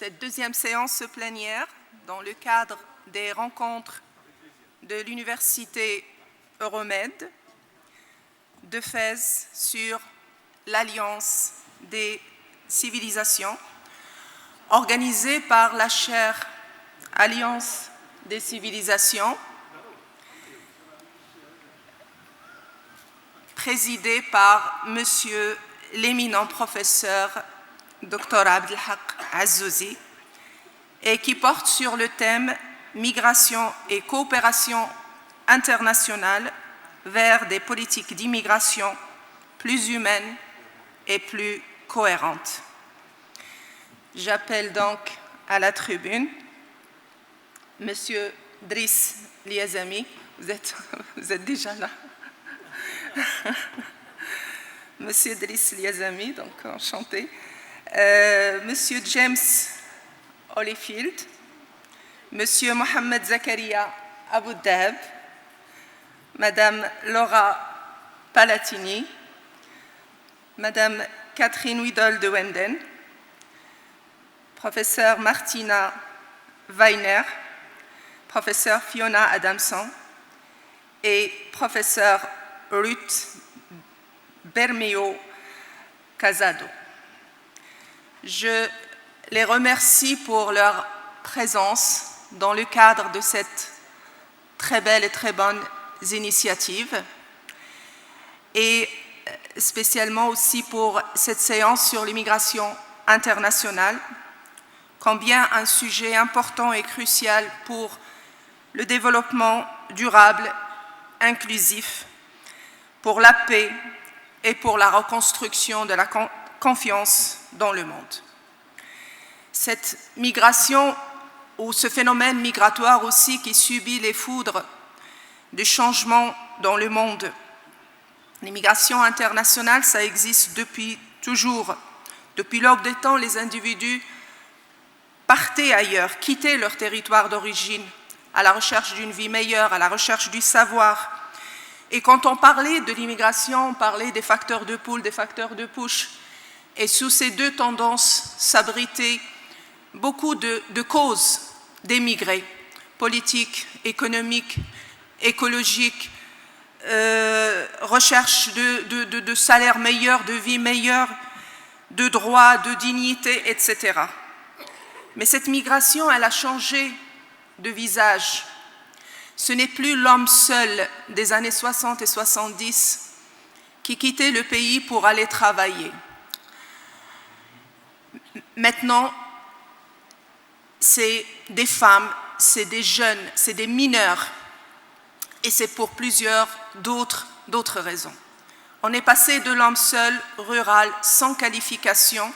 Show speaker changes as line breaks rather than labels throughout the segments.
cette deuxième séance plénière dans le cadre des rencontres de l'Université Euromed de Fès sur l'Alliance des civilisations, organisée par la chaire Alliance des civilisations, présidée par Monsieur l'éminent professeur Dr Abdelhak Azzouzi, et qui porte sur le thème « Migration et coopération internationale vers des politiques d'immigration plus humaines et plus cohérentes ». J'appelle donc à la tribune Monsieur Driss Liazami. Vous êtes déjà là. Monsieur Driss Liazami, donc enchanté. Monsieur James Holyfield, Monsieur Mohamed Zakaria Aboudab, Madame Laura Palatini, Madame Catherine Widol de Wenden, Professeur Martina Weiner, Professeur Fiona Adamson et Professeur Ruth Bermeo Casado. Je les remercie pour leur présence dans le cadre de cette très belle et très bonne initiative et spécialement aussi pour cette séance sur l'immigration internationale, combien un sujet important et crucial pour le développement durable, inclusif, pour la paix et pour la reconstruction de la confiance dans le monde. Cette migration, ou ce phénomène migratoire aussi qui subit les foudres du changement dans le monde. L'immigration internationale, ça existe depuis toujours. Depuis l'aube des temps, les individus partaient ailleurs, quittaient leur territoire d'origine à la recherche d'une vie meilleure, à la recherche du savoir. Et quand on parlait de l'immigration, on parlait des facteurs de pool, des facteurs de push. Et sous ces deux tendances s'abritaient beaucoup de causes d'émigrés, politiques, économiques, écologiques, recherche de salaire meilleur, de vie meilleure, de droits, de dignité, etc. Mais cette migration, elle a changé de visage. Ce n'est plus l'homme seul des années 60 et 70 qui quittait le pays pour aller travailler. Maintenant, c'est des femmes, c'est des jeunes, c'est des mineurs, et c'est pour plusieurs d'autres raisons. On est passé de l'homme seul, rural, sans qualification,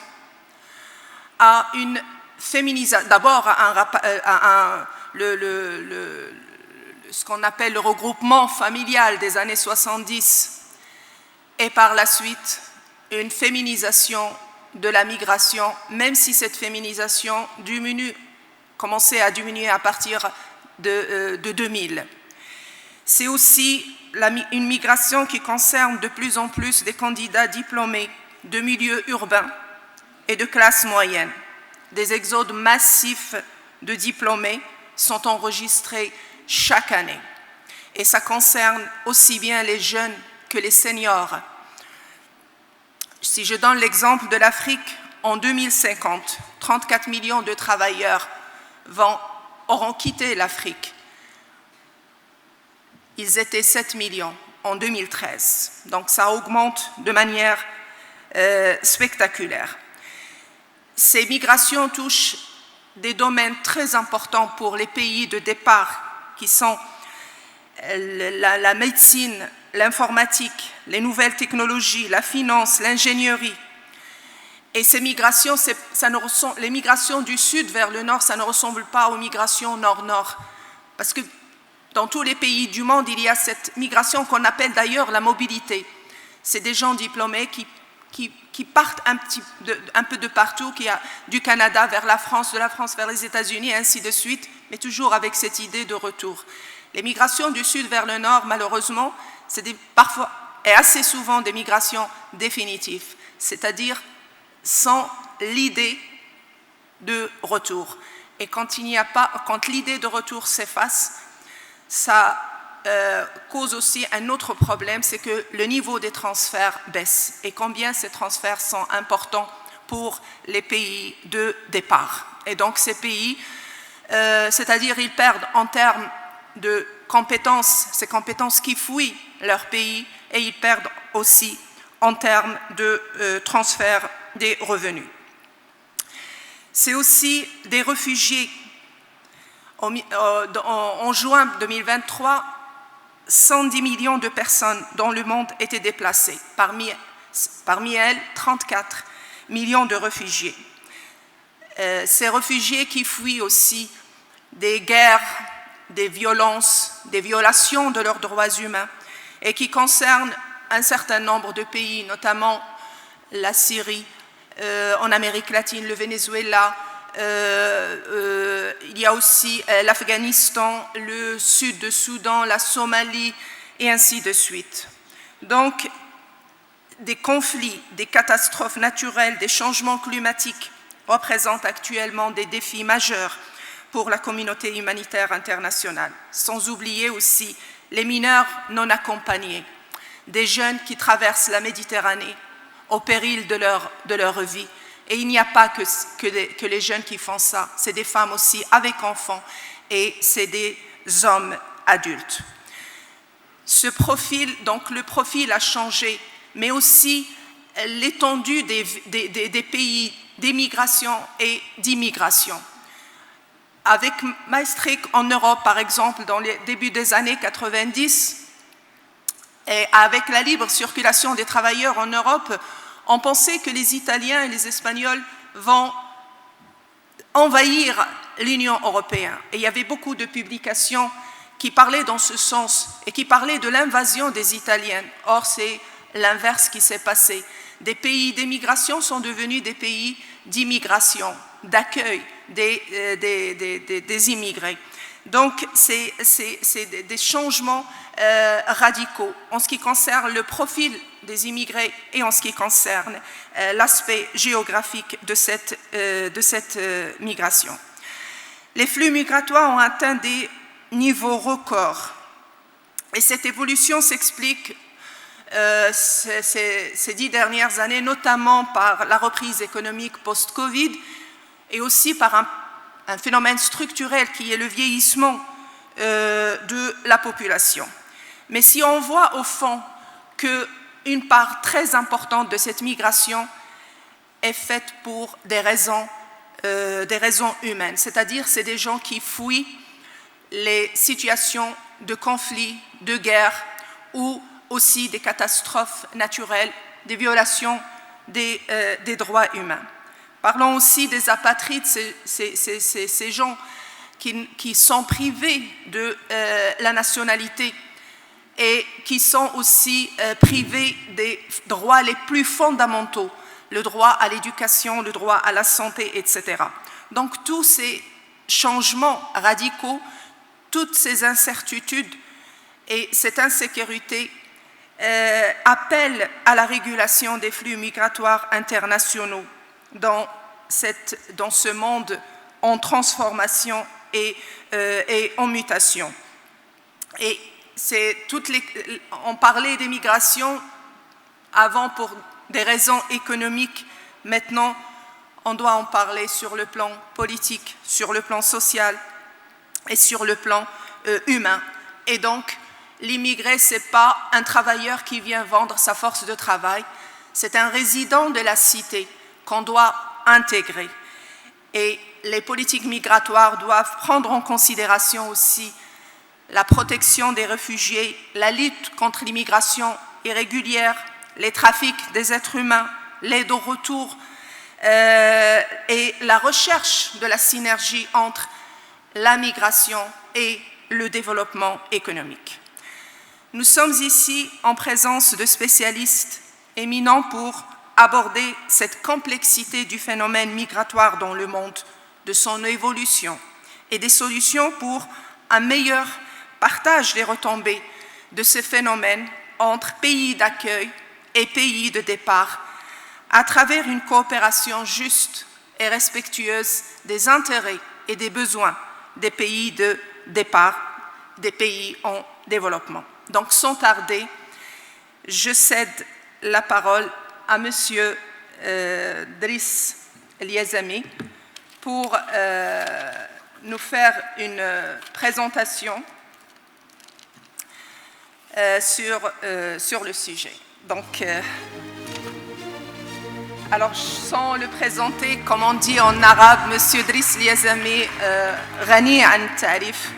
à une féminisation, d'abord à ce qu'on appelle le regroupement familial des années 70, et par la suite, une féminisation de la migration, même si cette féminisation commençait à diminuer à partir de 2000. C'est aussi une migration qui concerne de plus en plus des candidats diplômés de milieux urbains et de classe moyenne. Des exodes massifs de diplômés sont enregistrés chaque année. Et ça concerne aussi bien les jeunes que les seniors. Si je donne l'exemple de l'Afrique, en 2050, 34 millions de travailleurs auront quitté l'Afrique. Ils étaient 7 millions en 2013. Donc ça augmente de manière spectaculaire. Ces migrations touchent des domaines très importants pour les pays de départ, qui sont la médecine, l'informatique, les nouvelles technologies, la finance, l'ingénierie. Et ces migrations, les migrations du sud vers le nord, ça ne ressemble pas aux migrations nord-nord. Parce que dans tous les pays du monde, il y a cette migration qu'on appelle d'ailleurs la mobilité. C'est des gens diplômés qui partent un peu de partout, du Canada vers la France, de la France vers les États-Unis, et ainsi de suite, mais toujours avec cette idée de retour. Les migrations du sud vers le nord, malheureusement, c'est parfois et assez souvent des migrations définitives, c'est-à-dire sans l'idée de retour. Et quand l'idée de retour s'efface, ça cause aussi un autre problème, c'est que le niveau des transferts baisse. Et combien ces transferts sont importants pour les pays de départ. Et donc ces pays, c'est-à-dire ils perdent en termes de compétences, ces compétences qui fouillent leur pays, et ils perdent aussi en termes de transfert des revenus. C'est aussi des réfugiés. En juin 2023, 110 millions de personnes dans le monde étaient déplacées. Parmi elles, 34 millions de réfugiés. Ces réfugiés qui fuient aussi des guerres, des violences, des violations de leurs droits humains et qui concernent un certain nombre de pays, notamment la Syrie, en Amérique latine, le Venezuela, il y a aussi l'Afghanistan, le sud du Soudan, la Somalie et ainsi de suite. Donc, des conflits, des catastrophes naturelles, des changements climatiques représentent actuellement des défis majeurs pour la communauté humanitaire internationale, sans oublier aussi les mineurs non accompagnés, des jeunes qui traversent la Méditerranée au péril de leur vie. Et il n'y a pas que les jeunes qui font ça, c'est des femmes aussi avec enfants et c'est des hommes adultes. Donc le profil a changé, mais aussi l'étendue des pays d'émigration et d'immigration. Avec Maastricht en Europe, par exemple, dans les débuts des années 90, et avec la libre circulation des travailleurs en Europe, on pensait que les Italiens et les Espagnols vont envahir l'Union européenne. Et il y avait beaucoup de publications qui parlaient dans ce sens et qui parlaient de l'invasion des Italiens. Or, c'est l'inverse qui s'est passé. Des pays d'émigration sont devenus des pays d'immigration, d'accueil des immigrés. Donc, c'est des changements radicaux en ce qui concerne le profil des immigrés et en ce qui concerne l'aspect géographique de cette migration. Les flux migratoires ont atteint des niveaux records et cette évolution s'explique ces 10 dernières années, notamment par la reprise économique post-Covid et aussi par un phénomène structurel qui est le vieillissement de la population. Mais si on voit au fond qu'une part très importante de cette migration est faite pour des raisons humaines, c'est-à-dire c'est des gens qui fuient les situations de conflit, de guerre ou aussi des catastrophes naturelles, des violations des droits humains. Parlons aussi des apatrides, ces gens qui sont privés de la nationalité et qui sont aussi privés des droits les plus fondamentaux, le droit à l'éducation, le droit à la santé, etc. Donc tous ces changements radicaux, toutes ces incertitudes et cette insécurité appellent à la régulation des flux migratoires internationaux dans ce monde en transformation et en mutation. Et on parlait des migrations avant pour des raisons économiques, maintenant on doit en parler sur le plan politique, sur le plan social et sur le plan humain. Et donc, l'immigré, ce n'est pas un travailleur qui vient vendre sa force de travail, c'est un résident de la cité qu'on doit intégrer. Et les politiques migratoires doivent prendre en considération aussi la protection des réfugiés, la lutte contre l'immigration irrégulière, les trafics des êtres humains, l'aide au retour et la recherche de la synergie entre la migration et le développement économique. Nous sommes ici en présence de spécialistes éminents pour aborder cette complexité du phénomène migratoire dans le monde, de son évolution et des solutions pour un meilleur partage des retombées de ce phénomène entre pays d'accueil et pays de départ à travers une coopération juste et respectueuse des intérêts et des besoins des pays de départ, des pays en développement. Donc, sans tarder, je cède la parole à M. Driss Liazami pour nous faire une présentation sur le sujet. Donc, alors, sans le présenter, comme on dit en arabe, M. Driss Liazami Ghani an Tarif,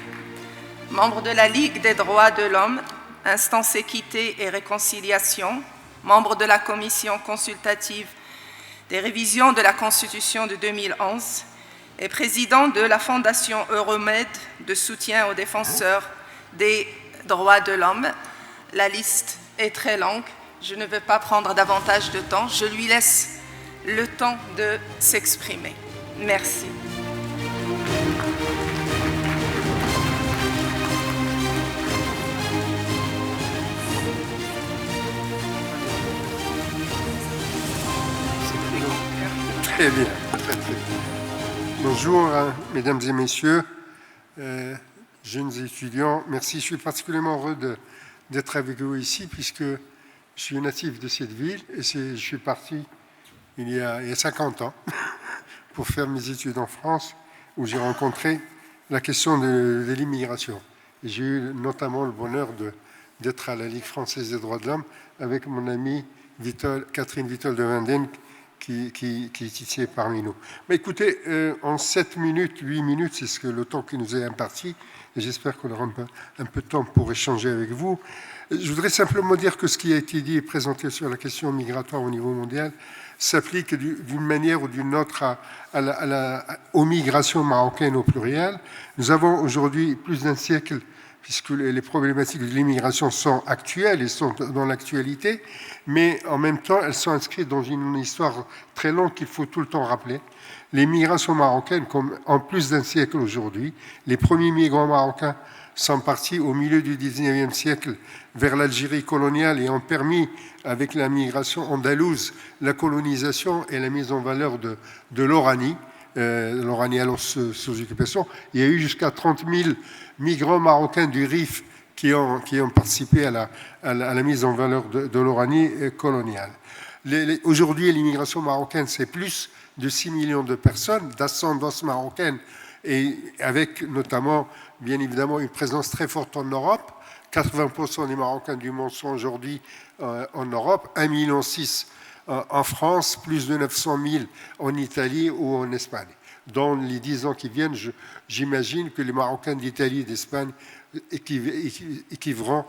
membre de la Ligue des droits de l'homme, instance équité et réconciliation, membre de la commission consultative des révisions de la Constitution de 2011 et président de la Fondation Euromed de soutien aux défenseurs des droits de l'homme. La liste est très longue, je ne veux pas prendre davantage de temps, je lui laisse le temps de s'exprimer. Merci.
Très bien, très bien. Bonjour, mesdames et messieurs, jeunes étudiants. Merci, je suis particulièrement heureux d'être avec vous ici puisque je suis natif de cette ville et je suis parti il y a 50 ans pour faire mes études en France où j'ai rencontré la question de l'immigration. Et j'ai eu notamment le bonheur d'être à la Ligue française des droits de l'homme avec mon amie Catherine Vitol de Winden qui est ici parmi nous. Mais écoutez, en 7 minutes, 8 minutes, c'est le temps qui nous est imparti, et j'espère qu'on aura un peu de temps pour échanger avec vous. Je voudrais simplement dire que ce qui a été dit et présenté sur la question migratoire au niveau mondial s'applique d'une manière ou d'une autre aux migrations marocaines au pluriel. Nous avons aujourd'hui plus d'un siècle, puisque les problématiques de l'immigration sont actuelles et sont dans l'actualité, mais en même temps, elles sont inscrites dans une histoire très longue qu'il faut tout le temps rappeler. Les migrations marocaines, comme en plus d'un siècle aujourd'hui, les premiers migrants marocains sont partis au milieu du 19e siècle vers l'Algérie coloniale et ont permis, avec la migration andalouse, la colonisation et la mise en valeur de l'Oranie. L'Oranie alors sous occupation. Il y a eu jusqu'à 30 000 migrants marocains du Rif qui ont participé à la mise en valeur de l'Oranie coloniale. Aujourd'hui, l'immigration marocaine, c'est plus de 6 millions de personnes d'ascendance marocaine et avec notamment, bien évidemment, une présence très forte en Europe. 80% des Marocains du monde sont aujourd'hui en Europe, 1,6 million en France, plus de 900 000 en Italie ou en Espagne. Dans les 10 ans qui viennent, j'imagine que les Marocains d'Italie et d'Espagne équivaleront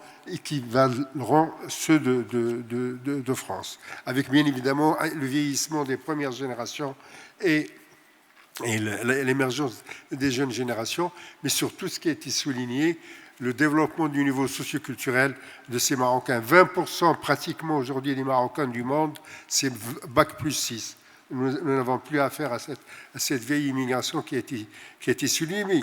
ceux de France, avec bien évidemment le vieillissement des premières générations et l'émergence des jeunes générations, mais surtout ce qui a été souligné, le développement du niveau socioculturel de ces Marocains. 20% pratiquement aujourd'hui des Marocains du monde, c'est Bac plus 6. Nous n'avons plus affaire à cette vieille immigration qui a été soulignée,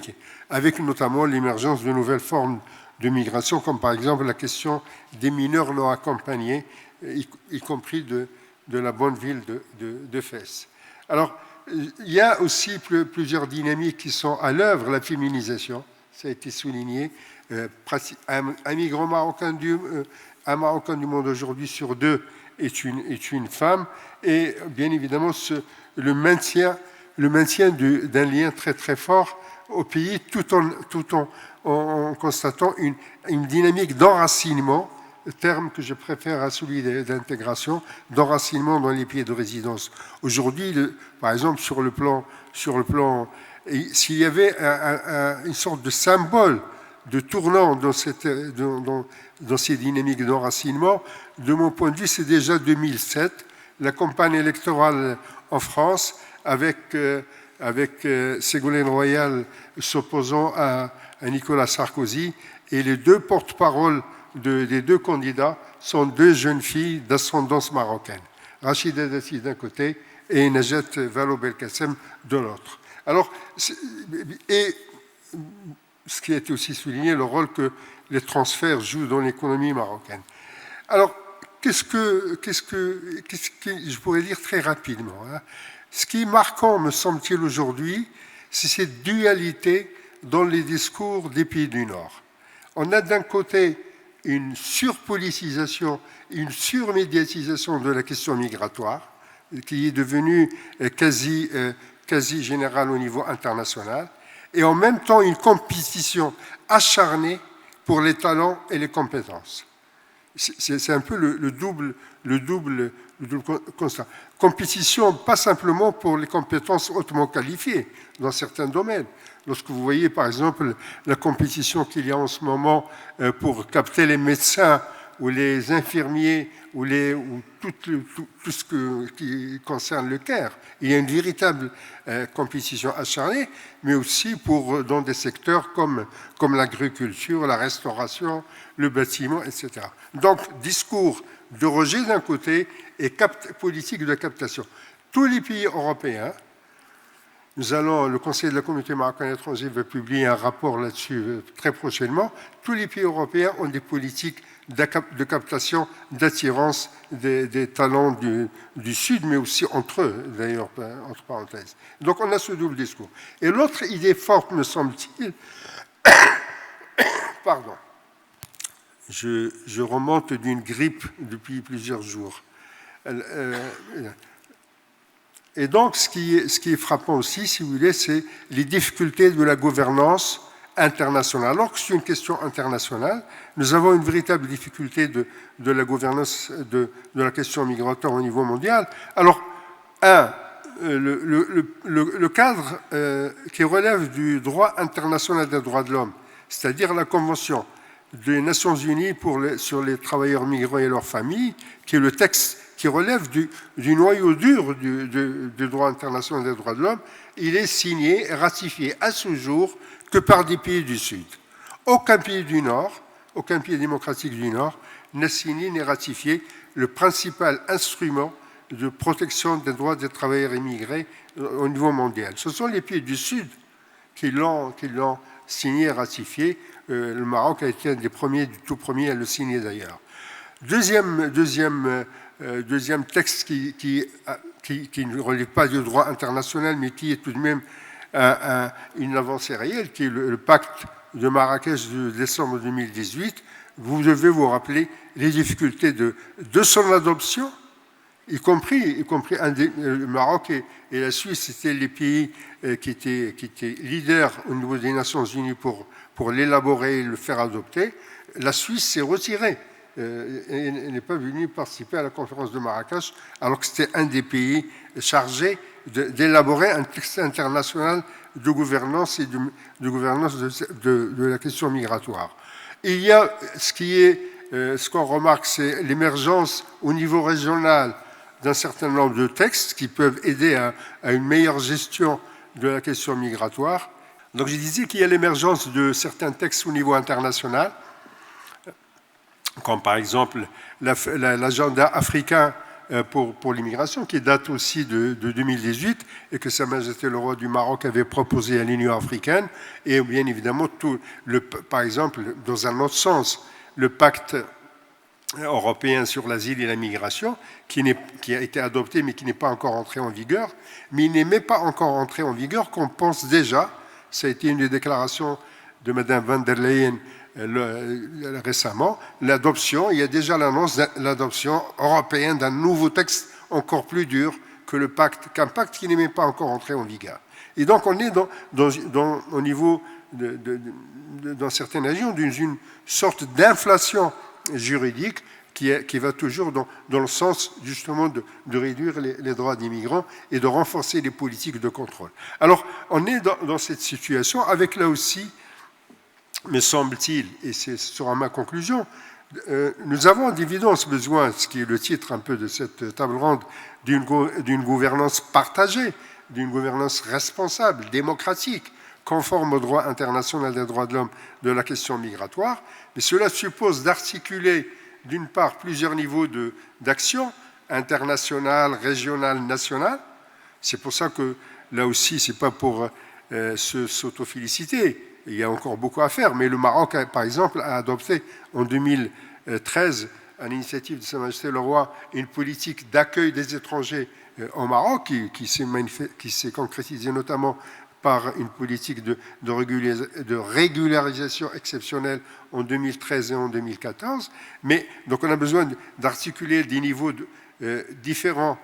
avec notamment l'émergence de nouvelles formes de migration, comme par exemple la question des mineurs non accompagnés, y compris de la bonne ville de Fès. Alors, il y a aussi plusieurs dynamiques qui sont à l'œuvre, la féminisation, ça a été souligné. Un migrant marocain un Marocain du monde aujourd'hui sur 2 est une femme, et bien évidemment le maintien d'un lien très très fort au pays, tout en constatant une dynamique d'enracinement, terme que je préfère à celui d'intégration, d'enracinement dans les pays de résidence. Aujourd'hui, par exemple, sur le plan, s'il y avait une sorte de symbole de tournant dans ces dynamiques d'enracinement, de mon point de vue, c'est déjà 2007, la campagne électorale en France, avec Ségolène Royal s'opposant à Nicolas Sarkozy, et les 2 porte-paroles des 2 candidats sont 2 jeunes filles d'ascendance marocaine, Rachida Dati d'un côté et Najat Vallaud-Belkacem de l'autre. Alors, et ce qui a été aussi souligné, le rôle que les transferts jouent dans l'économie marocaine. Alors, qu'est-ce que je pourrais dire très rapidement, hein? Ce qui est marquant, me semble-t-il, aujourd'hui, c'est cette dualité dans les discours des pays du Nord. On a d'un côté une surpolitisation, une surmédiatisation de la question migratoire, qui est devenue quasi générale au niveau international, et en même temps une compétition acharnée pour les talents et les compétences. C'est un peu le double constat. Compétition, pas simplement pour les compétences hautement qualifiées dans certains domaines. Lorsque vous voyez, par exemple, la compétition qu'il y a en ce moment pour capter les médecins ou les infirmiers ou tout ce qui concerne le care, il y a une véritable compétition acharnée, mais aussi dans des secteurs comme l'agriculture, la restauration, le bâtiment, etc. Donc, discours de rejet d'un côté et politique de captation. Tous les pays européens, le Conseil de la communauté marocaine étrangère va publier un rapport là-dessus très prochainement, tous les pays européens ont des politiques de captation, d'attirance des talents du Sud, mais aussi entre eux, d'ailleurs, entre parenthèses. Donc on a ce double discours. Et l'autre idée forte, me semble-t-il, pardon, je remonte d'une grippe depuis plusieurs jours. Et donc, ce qui est frappant aussi, si vous voulez, c'est les difficultés de la gouvernance internationale. Alors que c'est une question internationale, nous avons une véritable difficulté de la gouvernance de la question migratoire au niveau mondial. Alors, le cadre qui relève du droit international des droits de l'homme, c'est-à-dire la Convention des Nations Unies sur les travailleurs migrants et leurs familles, qui est le texte qui relève du noyau dur du droit international des droits de l'homme, il est signé et ratifié à ce jour que par des pays du Sud. Aucun pays du Nord, aucun pays démocratique du Nord n'a signé ni ratifié le principal instrument de protection des droits des travailleurs immigrés au niveau mondial. Ce sont les pays du Sud qui l'ont signé et ratifié. Le Maroc a été un des premiers, du tout premier à le signer d'ailleurs. Deuxième texte qui ne relève pas du droit international, mais qui est tout de même une avancée réelle, qui est le pacte de Marrakech de décembre 2018. Vous devez vous rappeler les difficultés de son adoption, y compris le Maroc et la Suisse étaient les pays qui étaient leaders au niveau des Nations Unies pour l'élaborer et le faire adopter. La Suisse s'est retirée. Elle n'est pas venue participer à la conférence de Marrakech, alors que c'était un des pays chargés d'élaborer un texte international de gouvernance et de gouvernance de la question migratoire. Il y a ce qu'on remarque, c'est l'émergence au niveau régional d'un certain nombre de textes qui peuvent aider à une meilleure gestion de la question migratoire. Donc je disais qu'il y a l'émergence de certains textes au niveau international, comme par exemple l'agenda africain pour l'immigration, qui date aussi de 2018 et que Sa Majesté le Roi du Maroc avait proposé à l'Union africaine, et bien évidemment, par exemple, dans un autre sens, le pacte européen sur l'asile et la migration, qui a été adopté mais qui n'est pas encore entré en vigueur, mais il n'est même pas encore entré en vigueur qu'on pense déjà, ça a été une des déclarations de Mme van der Leyen récemment, il y a déjà l'annonce de l'adoption européenne d'un nouveau texte encore plus dur que qu'un pacte qui n'est même pas encore entré en vigueur. Et donc on est au niveau dans certaines régions d'une sorte d'inflation juridique qui va toujours dans le sens justement de réduire les droits des migrants et de renforcer les politiques de contrôle. Alors on est dans cette situation avec là aussi, me semble-t-il, et ce sera ma conclusion, nous avons d'évidence besoin, ce qui est le titre un peu de cette table ronde, d'une gouvernance partagée, d'une gouvernance responsable, démocratique, conforme au droit international des droits de l'homme de la question migratoire. Mais cela suppose d'articuler, d'une part, plusieurs niveaux d'action, internationale, régionale, nationale. C'est pour ça que, là aussi, ce n'est pas pour s'autoféliciter. Il y a encore beaucoup à faire, mais le Maroc, par exemple, a adopté en 2013, à l'initiative de Sa Majesté le Roi, une politique d'accueil des étrangers au Maroc, qui s'est concrétisée notamment par une politique de régularisation exceptionnelle en 2013 et en 2014. Mais donc on a besoin d'articuler des niveaux différents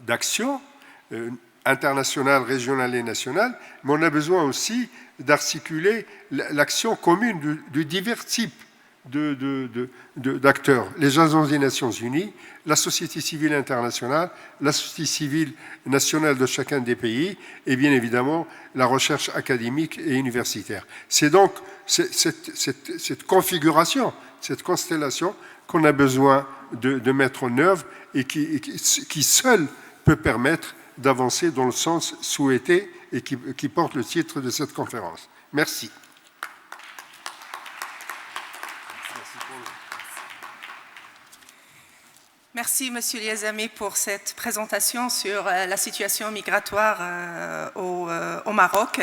d'action internationale, régionale et nationale, mais on a besoin aussi d'articuler l'action commune de divers types d'acteurs, les agences des Nations Unies, la société civile internationale, la société civile nationale de chacun des pays et bien évidemment la recherche académique et universitaire. C'est donc cette configuration, cette constellation qu'on a besoin de mettre en œuvre et qui seule peut permettre d'avancer dans le sens souhaité et qui porte le titre de cette conférence. Merci.
Merci, Monsieur Liazami, pour cette présentation sur la situation migratoire au Maroc.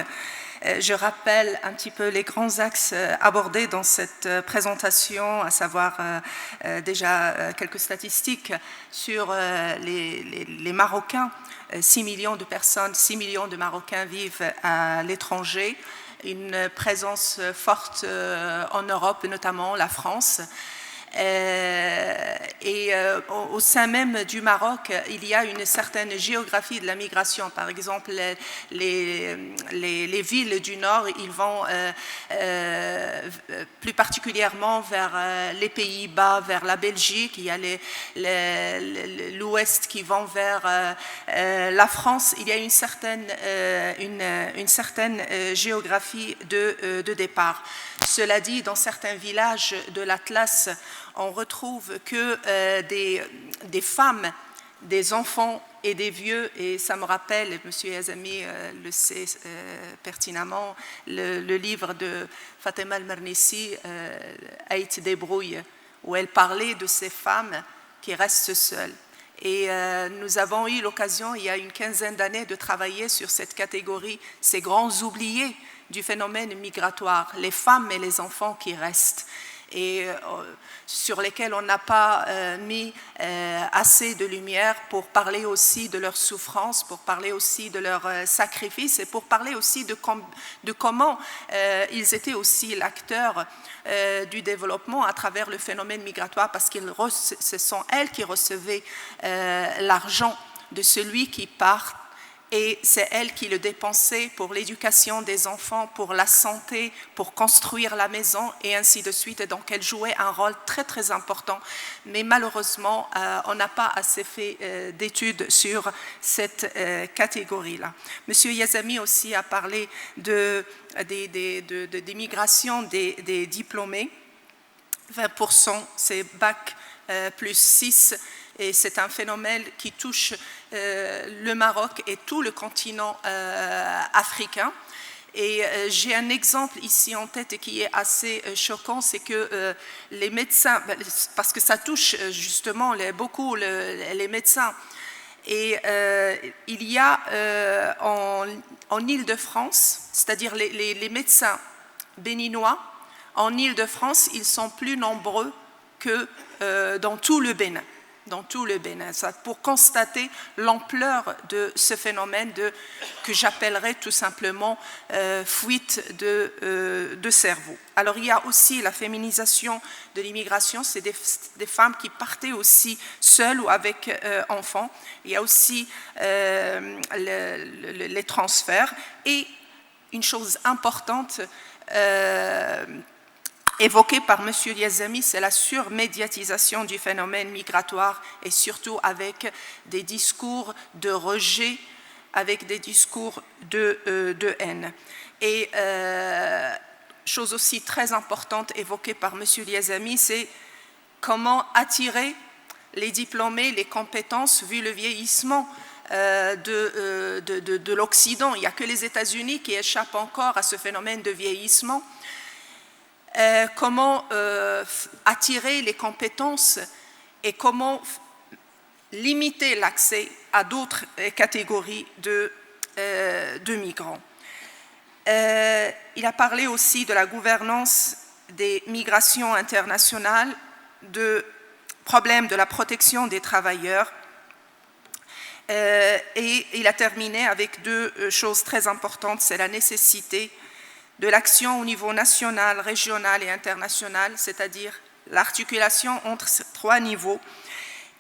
Je rappelle un petit peu les grands axes abordés dans cette présentation, à savoir déjà quelques statistiques sur les Marocains. 6 millions de personnes, 6 millions de Marocains vivent à l'étranger. Une présence forte en Europe, notamment la France. Au sein même du Maroc, il y a une certaine géographie de la migration. Par exemple, les villes du Nord, ils vont plus particulièrement vers les Pays-Bas, vers la Belgique. Il y a l'Ouest qui vont vers la France. Il y a une certaine géographie de départ. Cela dit, dans certains villages de l'Atlas, on retrouve que des femmes, des enfants et des vieux, et ça me rappelle, M. Yazami le sait pertinemment, le livre de Fatima al-Mernissi, Aït débrouille, où elle parlait de ces femmes qui restent seules. Et nous avons eu l'occasion, il y a une quinzaine d'années, de travailler sur cette catégorie, ces grands oubliés du phénomène migratoire, les femmes et les enfants qui restent, et sur lesquels on n'a pas mis assez de lumière pour parler aussi de leur souffrance, pour parler aussi de leur sacrifice et pour parler aussi de comment ils étaient aussi l'acteur du développement à travers le phénomène migratoire, parce que ce sont elles qui recevaient l'argent de celui qui part. Et c'est elle qui le dépensait pour l'éducation des enfants, pour la santé, pour construire la maison et ainsi de suite. Et donc elle jouait un rôle très très important. Mais malheureusement, on n'a pas assez fait d'études sur cette catégorie-là. Monsieur Yazami aussi a parlé des migrations des diplômés. 20%, c'est bac plus 6. Et c'est un phénomène qui touche le Maroc et tout le continent africain. Et j'ai un exemple ici en tête qui est assez choquant, c'est que les médecins, parce que ça touche justement beaucoup les médecins, et il y a en Île-de-France, c'est-à-dire les médecins béninois, en Île-de-France, ils sont plus nombreux que dans tout le Bénin. Dans tout le Bénin, pour constater l'ampleur de ce phénomène que j'appellerais tout simplement fuite de cerveau. Alors il y a aussi la féminisation de l'immigration, c'est des femmes qui partaient aussi seules ou avec enfants. Il y a aussi les transferts et une chose importante évoqué par M. Liazami, c'est la surmédiatisation du phénomène migratoire et surtout avec des discours de rejet, avec des discours de haine. Et chose aussi très importante évoquée par M. Liazami, c'est comment attirer les diplômés, les compétences, vu le vieillissement de l'Occident. Il n'y a que les États-Unis qui échappent encore à ce phénomène de vieillissement. Comment attirer les compétences et comment limiter l'accès à d'autres catégories de migrants. Il a parlé aussi de la gouvernance des migrations internationales, de problème de la protection des travailleurs. Et il a terminé avec deux choses très importantes. C'est la nécessité de l'action au niveau national, régional et international, c'est-à-dire l'articulation entre ces trois niveaux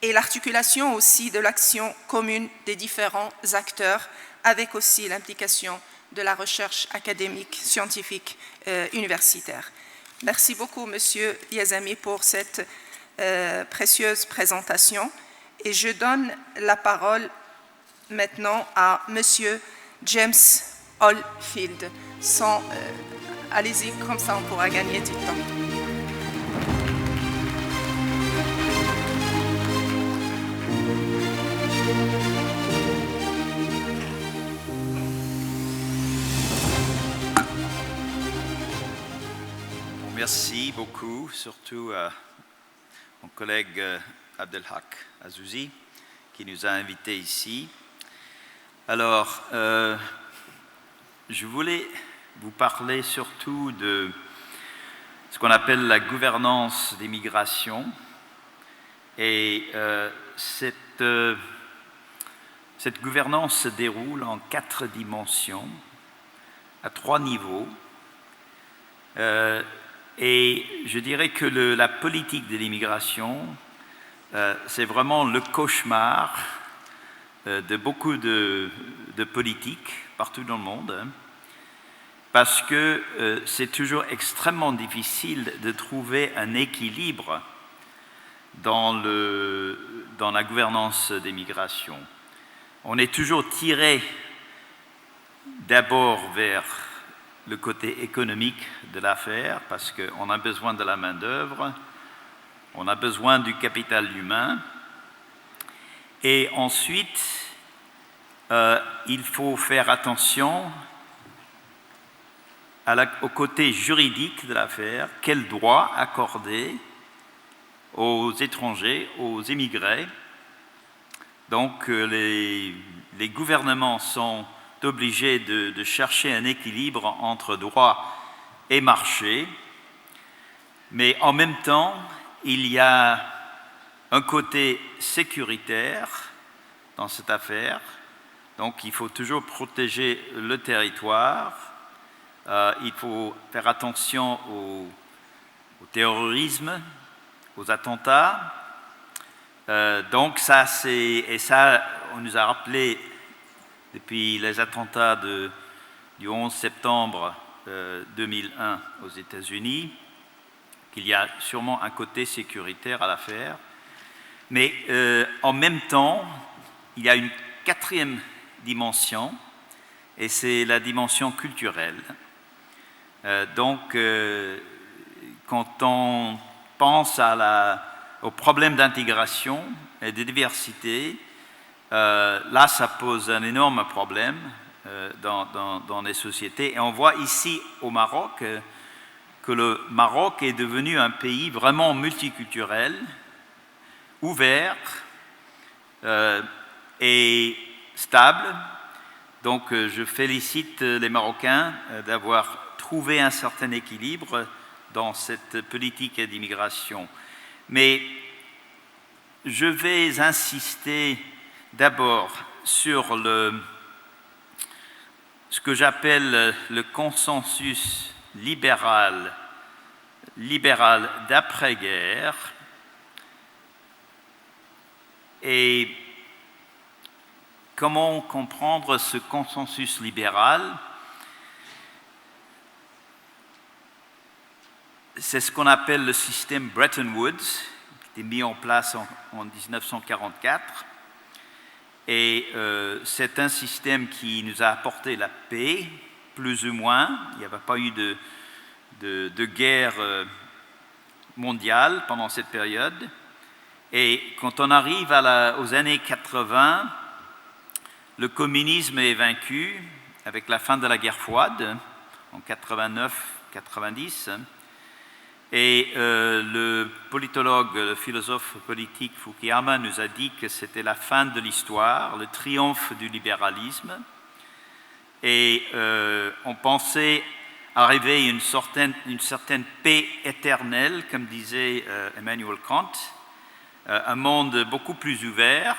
et l'articulation aussi de l'action commune des différents acteurs, avec aussi l'implication de la recherche académique, scientifique, universitaire. Merci beaucoup, Monsieur Yazami, pour cette précieuse présentation. Et je donne la parole maintenant à Monsieur James Oldfield. Allez-y, comme ça on pourra gagner du temps.
Merci beaucoup, surtout à mon collègue Abdelhak Azouzi, qui nous a invités ici. Alors, je voulais vous parler surtout de ce qu'on appelle la gouvernance des migrations. Et cette gouvernance se déroule en 4 dimensions, à 3 niveaux. Et je dirais que la politique de l'immigration, c'est vraiment le cauchemar de beaucoup de politiques partout dans le monde, parce que c'est toujours extrêmement difficile de trouver un équilibre dans la gouvernance des migrations. On est toujours tiré d'abord vers le côté économique de l'affaire, parce qu'on a besoin de la main-d'œuvre, on a besoin du capital humain, et ensuite, il faut faire attention au côté juridique de l'affaire, quel droit accorder aux étrangers, aux immigrés. Donc, les gouvernements sont obligés de chercher un équilibre entre droit et marché, mais en même temps, il y a un côté sécuritaire dans cette affaire. Donc, il faut toujours protéger le territoire, il faut faire attention au terrorisme, aux attentats. Donc, ça, on nous a rappelé depuis les attentats du 11 septembre 2001 aux États-Unis qu'il y a sûrement un côté sécuritaire à l'affaire. Mais en même temps, il y a une 4e dimension, et c'est la dimension culturelle. Donc, quand on pense au problème d'intégration et de diversité, là, ça pose un énorme problème dans les sociétés. Et on voit ici au Maroc que le Maroc est devenu un pays vraiment multiculturel, ouvert et stable. Donc, je félicite les Marocains d'avoir trouvé un certain équilibre dans cette politique d'immigration. Mais je vais insister d'abord sur ce que j'appelle le consensus libéral d'après-guerre, et comment comprendre ce consensus libéral. C'est ce qu'on appelle le système Bretton Woods, qui a été mis en place en 1944. Et c'est un système qui nous a apporté la paix, plus ou moins. Il n'y avait pas eu de guerre mondiale pendant cette période. Et quand on arrive aux années 80, le communisme est vaincu avec la fin de la guerre froide, en 89-90. Et le politologue, le philosophe politique Fukuyama nous a dit que c'était la fin de l'histoire, le triomphe du libéralisme. Et on pensait arriver à une certaine paix éternelle, comme disait Emmanuel Kant. un monde beaucoup plus ouvert,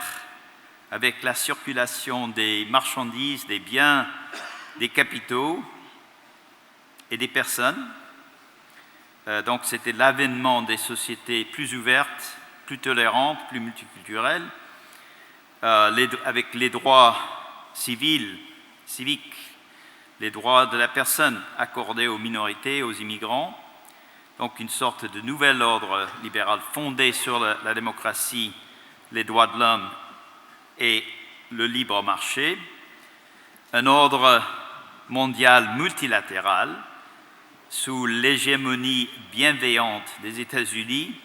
avec la circulation des marchandises, des biens, des capitaux et des personnes. Donc c'était l'avènement des sociétés plus ouvertes, plus tolérantes, plus multiculturelles, avec les droits civils, civiques, les droits de la personne accordés aux minorités, aux immigrants. Donc une sorte de nouvel ordre libéral fondé sur la démocratie, les droits de l'homme et le libre marché. Un ordre mondial multilatéral sous l'hégémonie bienveillante des États-Unis,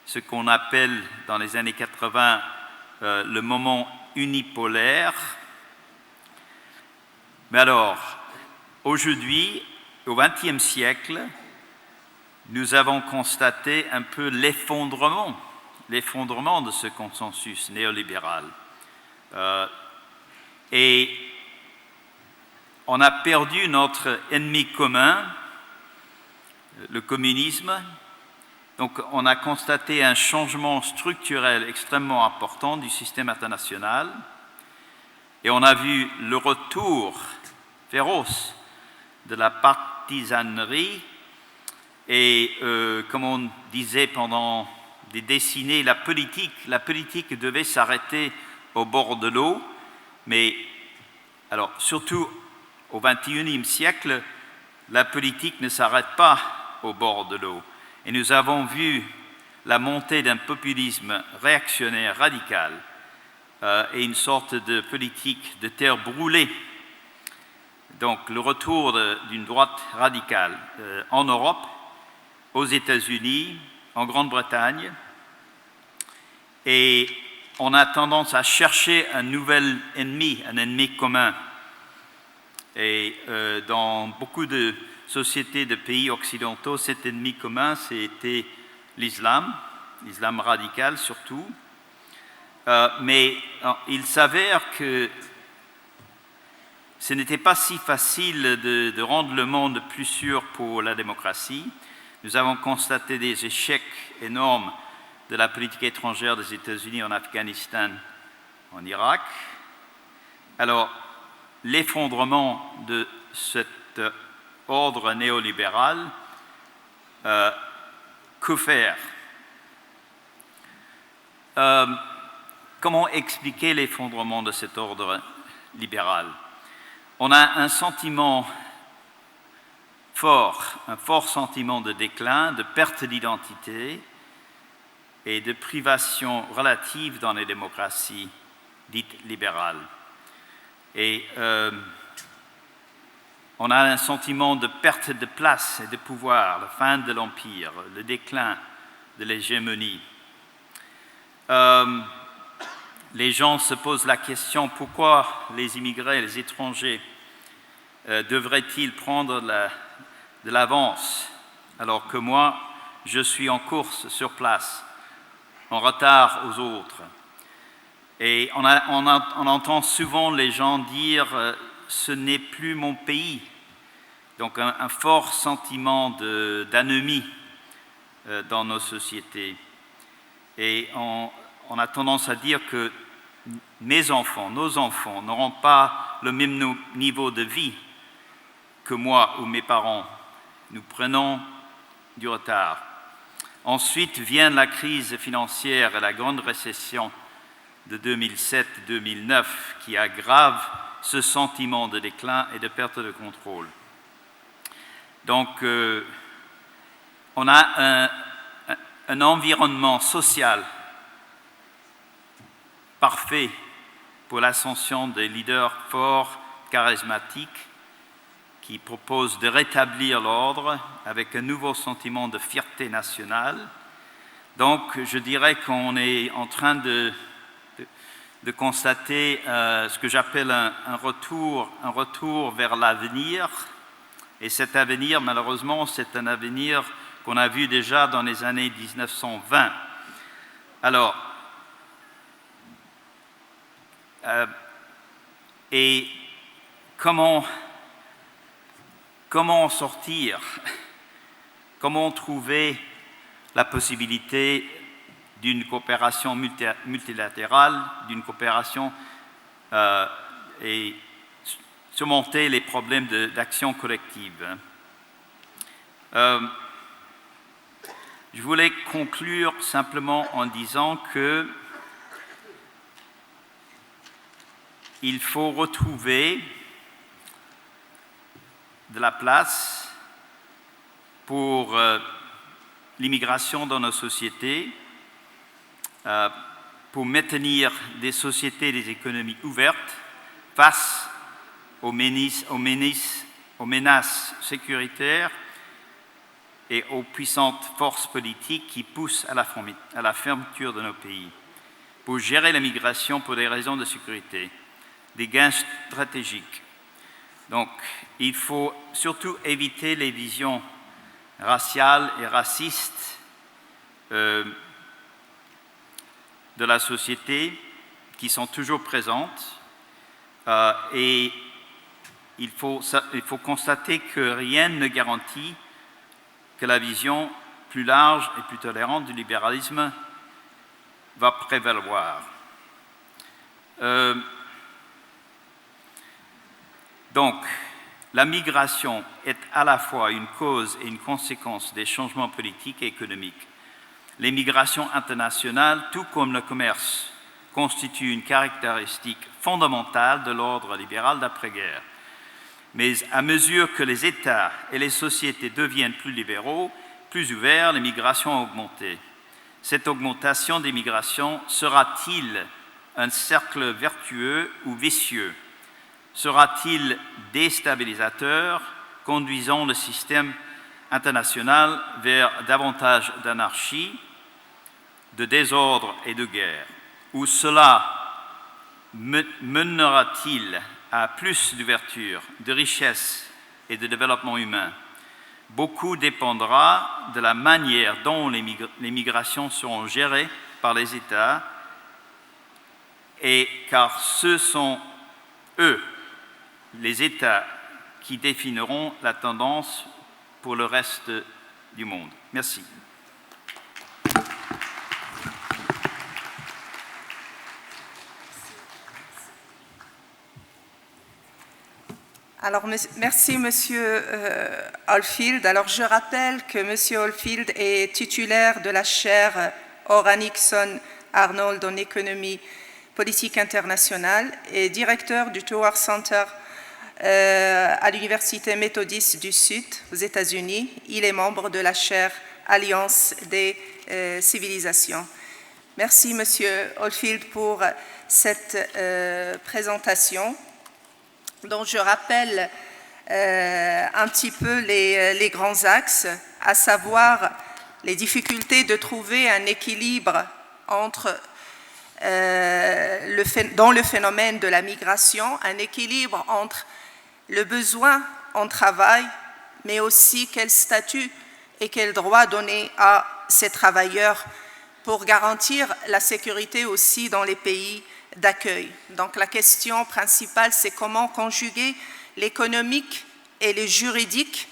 ce qu'on appelle dans les années 80 le moment unipolaire. Mais alors, aujourd'hui, au XXe siècle, nous avons constaté un peu l'effondrement de ce consensus néolibéral. Et on a perdu notre ennemi commun, le communisme. Donc on a constaté un changement structurel extrêmement important du système international et on a vu le retour féroce de la partisanerie et comme on disait pendant des décennies, la politique devait s'arrêter au bord de l'eau, mais alors surtout au XXIe siècle, la politique ne s'arrête pas au bord de l'eau. Et nous avons vu la montée d'un populisme réactionnaire radical et une sorte de politique de terre brûlée. Donc le retour d'une droite radicale en Europe, aux États-Unis, en Grande-Bretagne. Et on a tendance à chercher un nouvel ennemi, un ennemi commun. Et dans beaucoup de sociétés de pays occidentaux, cet ennemi commun, c'était l'islam radical surtout. Mais il s'avère que ce n'était pas si facile de rendre le monde plus sûr pour la démocratie. Nous avons constaté des échecs énormes de la politique étrangère des États-Unis en Afghanistan, en Irak. Alors, l'effondrement de cet ordre néolibéral, que faire? Comment expliquer l'effondrement de cet ordre libéral? On a un sentiment fort, un fort sentiment de déclin, de perte d'identité et de privation relative dans les démocraties dites libérales. Et on a un sentiment de perte de place et de pouvoir, la fin de l'empire, le déclin de l'hégémonie. Les gens se posent la question, pourquoi les immigrés, les étrangers, devraient-ils prendre de l'avance alors que moi, je suis en course sur place, en retard aux autres? Et on entend souvent les gens dire « ce n'est plus mon pays ». Donc un fort sentiment d'anomie dans nos sociétés. Et on a tendance à dire que nos enfants n'auront pas le même niveau de vie que moi ou mes parents. Nous prenons du retard. Ensuite vient la crise financière et la grande récession de 2007-2009 qui aggrave ce sentiment de déclin et de perte de contrôle. Donc, on a un environnement social parfait pour l'ascension des leaders forts, charismatiques, qui proposent de rétablir l'ordre avec un nouveau sentiment de fierté nationale. Donc, je dirais qu'on est en train de constater ce que j'appelle un retour vers l'avenir. Et cet avenir, malheureusement, c'est un avenir qu'on a vu déjà dans les années 1920. Alors, et comment sortir? Comment trouver la possibilité d'une coopération multilatérale, d'une coopération et surmonter les problèmes d'action collective. Je voulais conclure simplement en disant que il faut retrouver de la place pour l'immigration dans nos sociétés, pour maintenir des sociétés et des économies ouvertes face aux menaces sécuritaires et aux puissantes forces politiques qui poussent à la fermeture de nos pays, pour gérer la migration pour des raisons de sécurité, des gains stratégiques. Donc, il faut surtout éviter les visions raciales et racistes de la société qui sont toujours présentes et il faut constater que rien ne garantit que la vision plus large et plus tolérante du libéralisme va prévaloir. Donc, la migration est à la fois une cause et une conséquence des changements politiques et économiques. Les migrations internationales, tout comme le commerce, constituent une caractéristique fondamentale de l'ordre libéral d'après-guerre. Mais à mesure que les États et les sociétés deviennent plus libéraux, plus ouverts, les migrations ont augmenté. Cette augmentation des migrations sera-t-il un cercle vertueux ou vicieux ? Sera-t-il déstabilisateur, conduisant le système international vers davantage d'anarchie, de désordre et de guerre? Ou cela mènera-t-il à plus d'ouverture, de richesse et de développement humain? Beaucoup dépendra de la manière dont les migrations seront gérées par les États, et car ce sont eux, les États, qui définiront la tendance pour le reste du monde. Merci.
Alors, merci, Monsieur Oldfield. Alors, je rappelle que Monsieur Oldfield est titulaire de la chaire Ora Nixon Arnold en économie politique internationale et directeur du Tower Center à l'Université méthodiste du Sud aux États-Unis. Il est membre de la chaire Alliance des civilisations. Merci, Monsieur Oldfield, pour cette présentation. Donc, je rappelle un petit peu les grands axes, à savoir les difficultés de trouver un équilibre entre, dans le phénomène de la migration, un équilibre entre le besoin en travail, mais aussi quel statut et quel droit donner à ces travailleurs pour garantir la sécurité aussi dans les pays d'accueil. Donc la question principale, c'est comment conjuguer l'économique et le juridique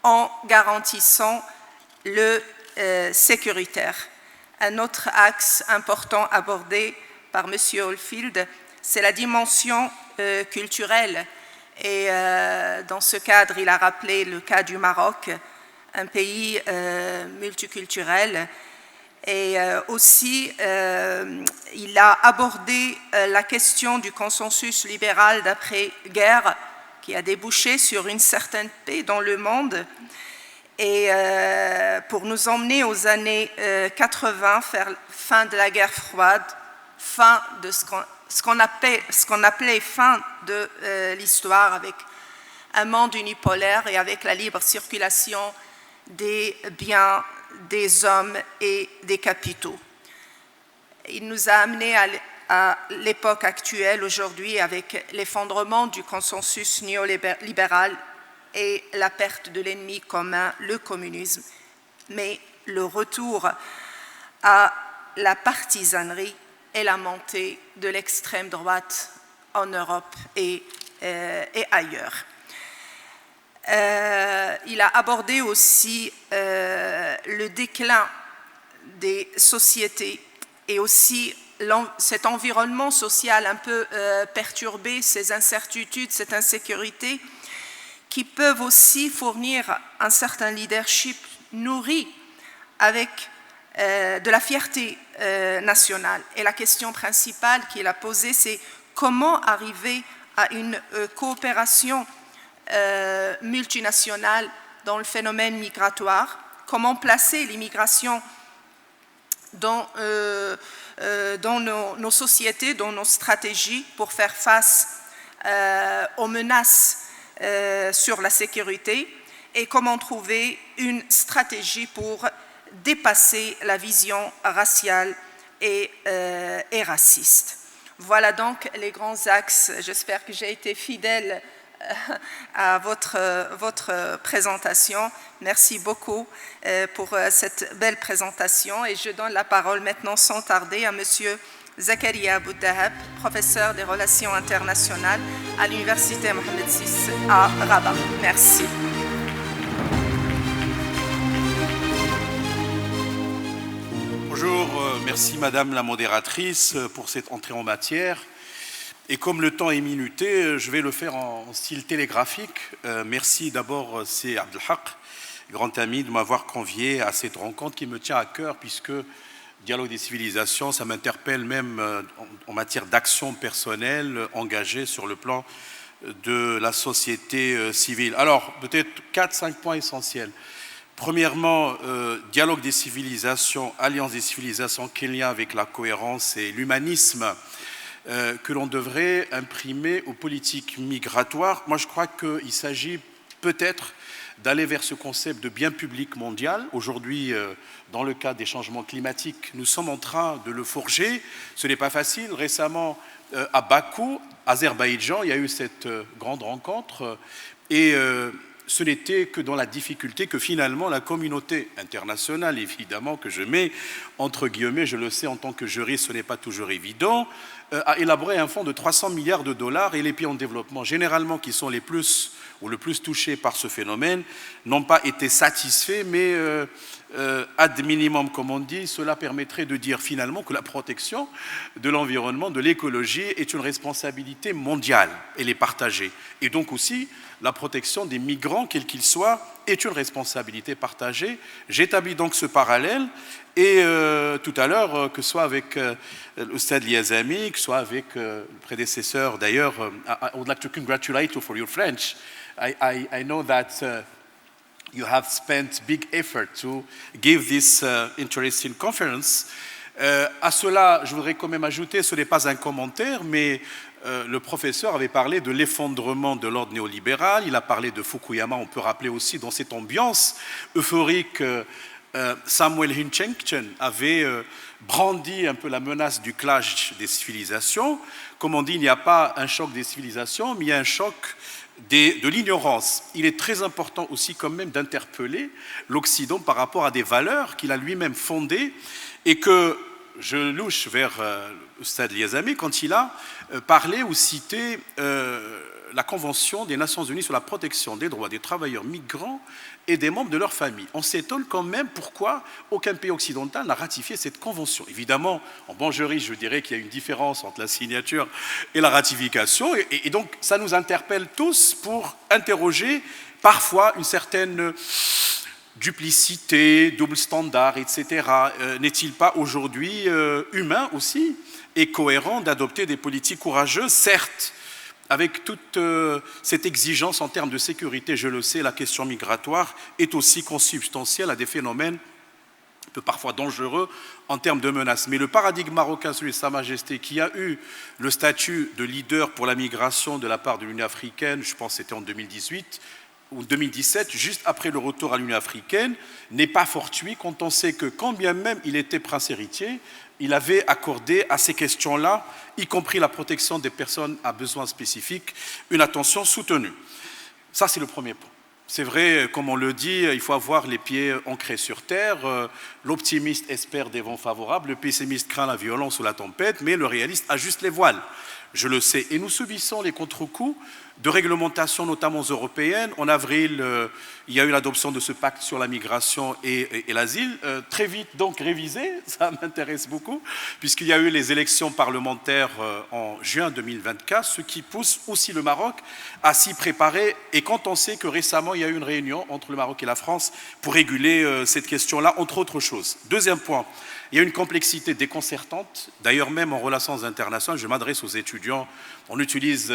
en garantissant le sécuritaire. Un autre axe important abordé par M. Oldfield, c'est la dimension culturelle. Et dans ce cadre, il a rappelé le cas du Maroc, un pays multiculturel. Et aussi, il a abordé la question du consensus libéral d'après-guerre qui a débouché sur une certaine paix dans le monde. Et pour nous emmener aux années 80, faire fin de la guerre froide, fin de ce qu'on appelait fin de l'histoire, avec un monde unipolaire et avec la libre circulation des biens, des hommes et des capitaux. Il nous a amenés à l'époque actuelle, aujourd'hui, avec l'effondrement du consensus néolibéral et la perte de l'ennemi commun, le communisme, mais le retour à la partisanerie et la montée de l'extrême droite en Europe et ailleurs. Il a abordé aussi le déclin des sociétés et aussi cet environnement social un peu perturbé, ces incertitudes, cette insécurité, qui peuvent aussi fournir un certain leadership nourri avec de la fierté nationale. Et la question principale qu'il a posée, c'est comment arriver à une coopération multinationale dans le phénomène migratoire, comment placer l'immigration dans nos sociétés, dans nos stratégies pour faire face aux menaces sur la sécurité et comment trouver une stratégie pour dépasser la vision raciale et raciste. Voilà donc les grands axes. J'espère que j'ai été fidèle à votre présentation. Merci beaucoup pour cette belle présentation et je donne la parole maintenant sans tarder à Monsieur Zakaria Bouddahab, professeur des relations internationales à l'Université Mohamed VI à Rabat. Merci.
Bonjour, merci Madame la modératrice pour cette entrée en matière. Et comme le temps est minuté, je vais le faire en style télégraphique. Merci d'abord, c'est Abdelhak, grand ami, de m'avoir convié à cette rencontre qui me tient à cœur, puisque Dialogue des civilisations, ça m'interpelle même en matière d'action personnelle engagée sur le plan de la société civile. Alors, peut-être 4-5 points essentiels. Premièrement, Dialogue des civilisations, Alliance des civilisations, quel lien avec la cohérence et l'humanisme que l'on devrait imprimer aux politiques migratoires. Moi, je crois qu'il s'agit peut-être d'aller vers ce concept de bien public mondial. Aujourd'hui, dans le cadre des changements climatiques, nous sommes en train de le forger. Ce n'est pas facile. Récemment, à Bakou, Azerbaïdjan, il y a eu cette grande rencontre et ce n'était que dans la difficulté que finalement la communauté internationale, évidemment, que je mets entre guillemets, je le sais en tant que juriste, ce n'est pas toujours évident, a élaboré un fonds de 300 milliards de dollars et les pays en développement, généralement qui sont les plus ou le plus touchés par ce phénomène, n'ont pas été satisfaits, mais ad minimum, comme on dit, cela permettrait de dire finalement que la protection de l'environnement, de l'écologie est une responsabilité mondiale, elle est partagée. Et donc aussi, la protection des migrants, quels qu'ils soient, est une responsabilité partagée. J'établis donc ce parallèle et tout à l'heure, que ce soit avec l'Oustad Liazami, que ce soit avec le prédécesseur, d'ailleurs, I would like to congratulate you for your French. I know that you have spent big effort to give this interesting conference. À cela, je voudrais quand même ajouter, ce n'est pas un commentaire, mais le professeur avait parlé de l'effondrement de l'ordre néolibéral, il a parlé de Fukuyama, on peut rappeler aussi dans cette ambiance euphorique, Samuel Huntington avait brandi un peu la menace du clash des civilisations. Comme on dit, il n'y a pas un choc des civilisations, mais il y a un choc de l'ignorance. Il est très important aussi quand même d'interpeller l'Occident par rapport à des valeurs qu'il a lui-même fondées et que je louche vers le Stade Liazami quand il a parlé ou cité la Convention des Nations Unies sur la protection des droits des travailleurs migrants et des membres de leur famille. On s'étonne quand même pourquoi aucun pays occidental n'a ratifié cette convention. Évidemment, en bon juriste, je dirais qu'il y a une différence entre la signature et la ratification. Et donc, ça nous interpelle tous pour interroger parfois une certaine duplicité, double standard, etc. N'est-il pas aujourd'hui humain aussi et cohérent d'adopter des politiques courageuses, certes, avec toute cette exigence en termes de sécurité, je le sais, la question migratoire est aussi consubstantielle à des phénomènes un peu parfois dangereux en termes de menaces. Mais le paradigme marocain, celui de Sa Majesté, qui a eu le statut de leader pour la migration de la part de l'Union africaine, je pense que c'était en 2018 ou 2017, juste après le retour à l'Union africaine, n'est pas fortuit quand on sait que quand bien même il était prince héritier, il avait accordé à ces questions-là, y compris la protection des personnes à besoins spécifiques, une attention soutenue. Ça, c'est le premier point. C'est vrai, comme on le dit, il faut avoir les pieds ancrés sur terre. L'optimiste espère des vents favorables, le pessimiste craint la violence ou la tempête, mais le réaliste ajuste les voiles. Je le sais. Et nous subissons les contre-coups de réglementations, notamment européennes. En avril, il y a eu l'adoption de ce pacte sur la migration et l'asile, très vite donc révisé, ça m'intéresse beaucoup, puisqu'il y a eu les élections parlementaires en juin 2024, ce qui pousse aussi le Maroc à s'y préparer. Et quand on sait que récemment, il y a eu une réunion entre le Maroc et la France pour réguler cette question-là, entre autres choses. Deuxième point, il y a une complexité déconcertante. D'ailleurs, même en relations internationales, je m'adresse aux étudiants, on utilise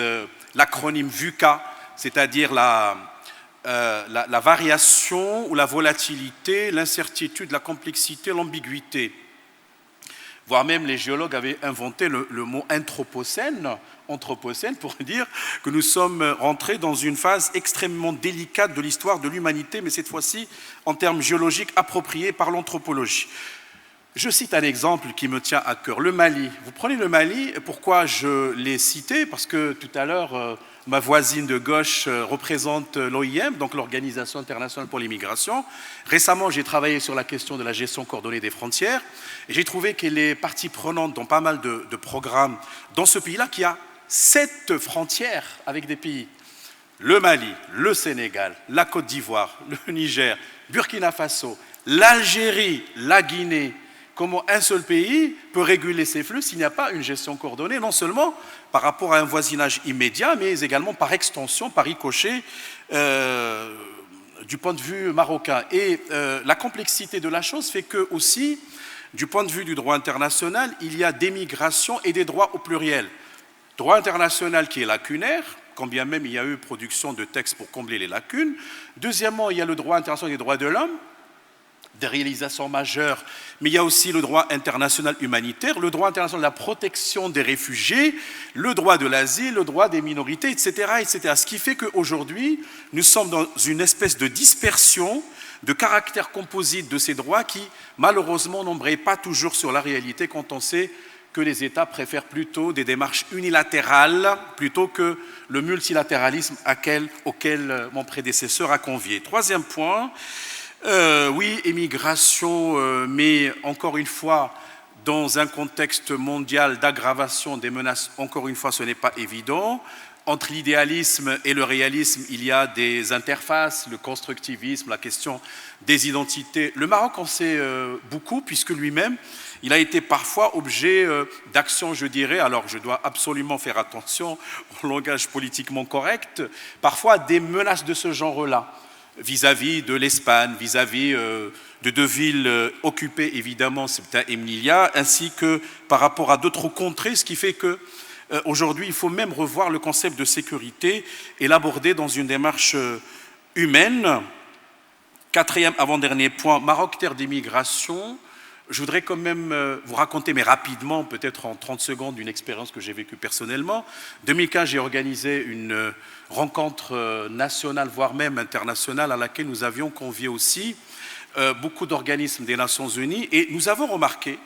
l'acronyme VUCA, c'est-à-dire la variation ou la volatilité, l'incertitude, la complexité, l'ambiguïté. Voire même les géologues avaient inventé le mot anthropocène pour dire que nous sommes rentrés dans une phase extrêmement délicate de l'histoire de l'humanité, mais cette fois-ci en termes géologiques appropriés par l'anthropologie. Je cite un exemple qui me tient à cœur, le Mali. Vous prenez le Mali, pourquoi je l'ai cité? Parce que tout à l'heure, ma voisine de gauche représente l'OIM, donc l'Organisation internationale pour l'immigration. Récemment, j'ai travaillé sur la question de la gestion coordonnée des frontières et j'ai trouvé qu'elle est partie prenante dans pas mal de programmes dans ce pays-là qui a 7 frontières avec des pays. Le Mali, le Sénégal, la Côte d'Ivoire, le Niger, Burkina Faso, l'Algérie, la Guinée. Comment un seul pays peut réguler ces flux s'il n'y a pas une gestion coordonnée, non seulement par rapport à un voisinage immédiat, mais également par extension, par ricochet du point de vue marocain. Et la complexité de la chose fait que aussi, du point de vue du droit international, il y a des migrations et des droits au pluriel. Droit international qui est lacunaire, quand bien même il y a eu production de textes pour combler les lacunes. Deuxièmement, il y a le droit international des droits de l'homme, des réalisations majeures, mais il y a aussi le droit international humanitaire, le droit international de la protection des réfugiés, le droit de l'asile, le droit des minorités, etc., etc. Ce qui fait qu'aujourd'hui, nous sommes dans une espèce de dispersion de caractère composite de ces droits qui, malheureusement, n'embrayent pas toujours sur la réalité quand on sait que les États préfèrent plutôt des démarches unilatérales plutôt que le multilatéralisme auquel mon prédécesseur a convié. Troisième point, oui, émigration, mais encore une fois, dans un contexte mondial d'aggravation des menaces, encore une fois, ce n'est pas évident. Entre l'idéalisme et le réalisme, il y a des interfaces, le constructivisme, la question des identités. Le Maroc en sait beaucoup, puisque lui-même, il a été parfois objet d'actions, je dirais, alors je dois absolument faire attention au langage politiquement correct, parfois des menaces de ce genre-là, vis-à-vis de l'Espagne, vis-à-vis de 2 villes occupées, évidemment, Ceuta et Melilla, ainsi que par rapport à d'autres contrées, ce qui fait que aujourd'hui, il faut même revoir le concept de sécurité et l'aborder dans une démarche humaine. Quatrième, avant-dernier point, Maroc, terre d'immigration. Je voudrais quand même vous raconter, mais rapidement, peut-être en 30 secondes, une expérience que j'ai vécue personnellement. En 2015, j'ai organisé une rencontre nationale, voire même internationale, à laquelle nous avions convié aussi beaucoup d'organismes des Nations Unies. Et nous avons remarqué,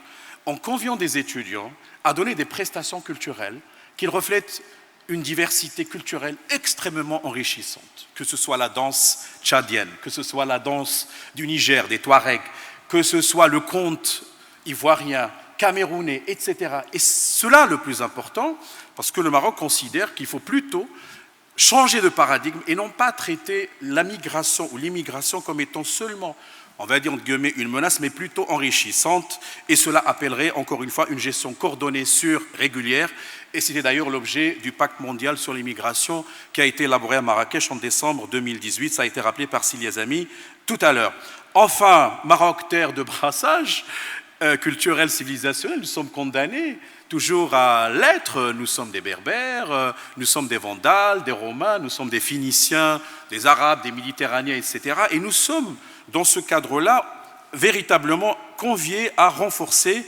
en conviant des étudiants à donner des prestations culturelles, qu'ils reflètent une diversité culturelle extrêmement enrichissante, que ce soit la danse tchadienne, que ce soit la danse du Niger, des Touaregs, que ce soit le conte ivoirien, camerounais, etc. Et cela le plus important, parce que le Maroc considère qu'il faut plutôt changer de paradigme et non pas traiter la migration ou l'immigration comme étant seulement, on va dire entre guillemets, une menace, mais plutôt enrichissante. Et cela appellerait, encore une fois, une gestion coordonnée, sûre, régulière. Et c'était d'ailleurs l'objet du pacte mondial sur l'immigration qui a été élaboré à Marrakech en décembre 2018. Ça a été rappelé par Sili Azami tout à l'heure. Enfin, Maroc, terre de brassage culturel, civilisationnel, nous sommes condamnés toujours à l'être. Nous sommes des Berbères, nous sommes des Vandales, des Romains, nous sommes des Phéniciens, des Arabes, des Méditerranéens, etc. Et nous sommes, dans ce cadre-là, véritablement conviés à renforcer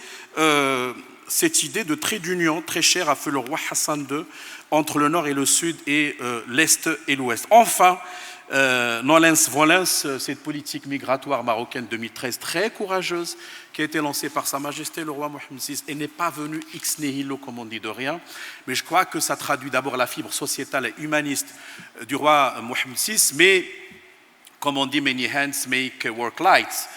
cette idée de trait d'union très chère à feu le roi Hassan II entre le nord et le sud et l'est et l'ouest. Enfin, nolens-volens, cette politique migratoire marocaine 2013 très courageuse qui a été lancée par Sa Majesté le roi Mohamed VI et n'est pas venue ex nihilo, comme on dit, de rien. Mais je crois que ça traduit d'abord la fibre sociétale et humaniste du roi Mohamed VI, mais comme on dit, many hands make work light.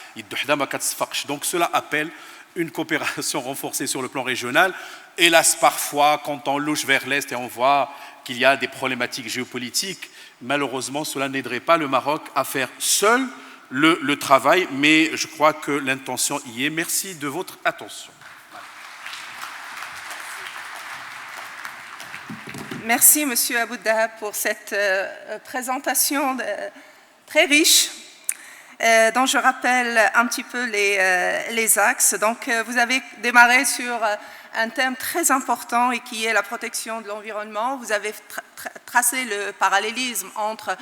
Donc cela appelle une coopération renforcée sur le plan régional. Hélas, parfois, quand on louche vers l'Est et on voit qu'il y a des problématiques géopolitiques. Malheureusement, cela n'aiderait pas le Maroc à faire seul le travail, mais je crois que l'intention y est. Merci de votre attention.
Merci, Monsieur Abou-Dahab, pour cette présentation très riche, dont je rappelle un petit peu les axes. Donc, vous avez démarré sur un thème très important et qui est la protection de l'environnement. Vous avez tracé le parallélisme entre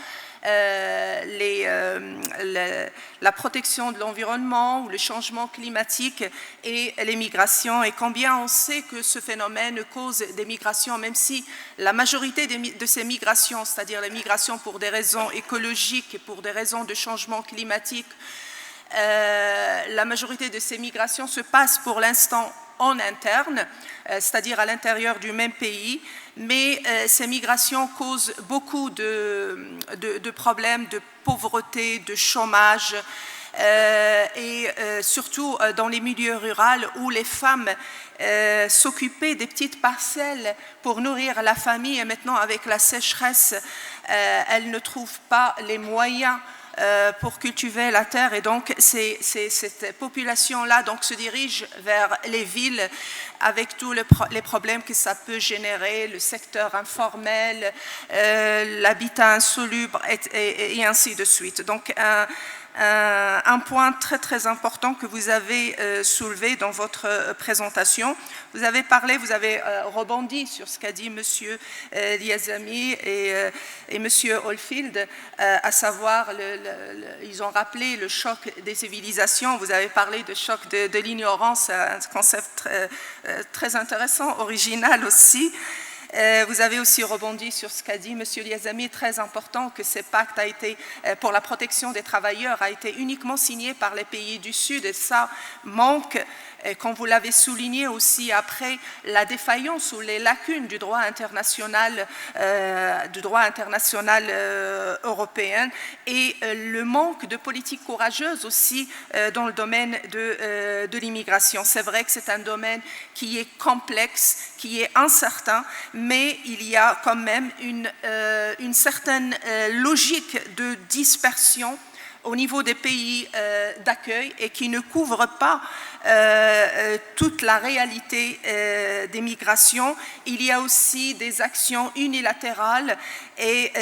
la protection de l'environnement ou le changement climatique et les migrations, et combien on sait que ce phénomène cause des migrations, même si la majorité de ces migrations, c'est-à-dire les migrations pour des raisons écologiques et pour des raisons de changement climatique, la majorité de ces migrations se passent pour l'instant en interne, c'est-à-dire à l'intérieur du même pays, mais ces migrations causent beaucoup de problèmes de pauvreté, de chômage, et surtout dans les milieux ruraux où les femmes s'occupaient des petites parcelles pour nourrir la famille, et maintenant avec la sécheresse, elles ne trouvent pas les moyens pour cultiver la terre, et donc cette population-là se dirige vers les villes avec tous les problèmes que ça peut générer, le secteur informel, l'habitat insalubre et ainsi de suite. Donc un point très très important que vous avez soulevé dans votre présentation. Vous avez rebondi sur ce qu'a dit M. Liazami et M. Oldfield, à savoir, ils ont rappelé le choc des civilisations. Vous avez parlé de choc de l'ignorance, un concept très intéressant, original aussi. Vous avez aussi rebondi sur ce qu'a dit M. Liazami, très important, que ce pacte pour la protection des travailleurs a été uniquement signé par les pays du Sud, et ça manque, comme vous l'avez souligné aussi, après la défaillance ou les lacunes du droit international européen, et le manque de politique courageuse aussi dans le domaine de l'immigration. C'est vrai que c'est un domaine qui est complexe, qui est incertain, mais il y a quand même une certaine logique de dispersion au niveau des pays d'accueil et qui ne couvre pas toute la réalité des migrations. Il y a aussi des actions unilatérales et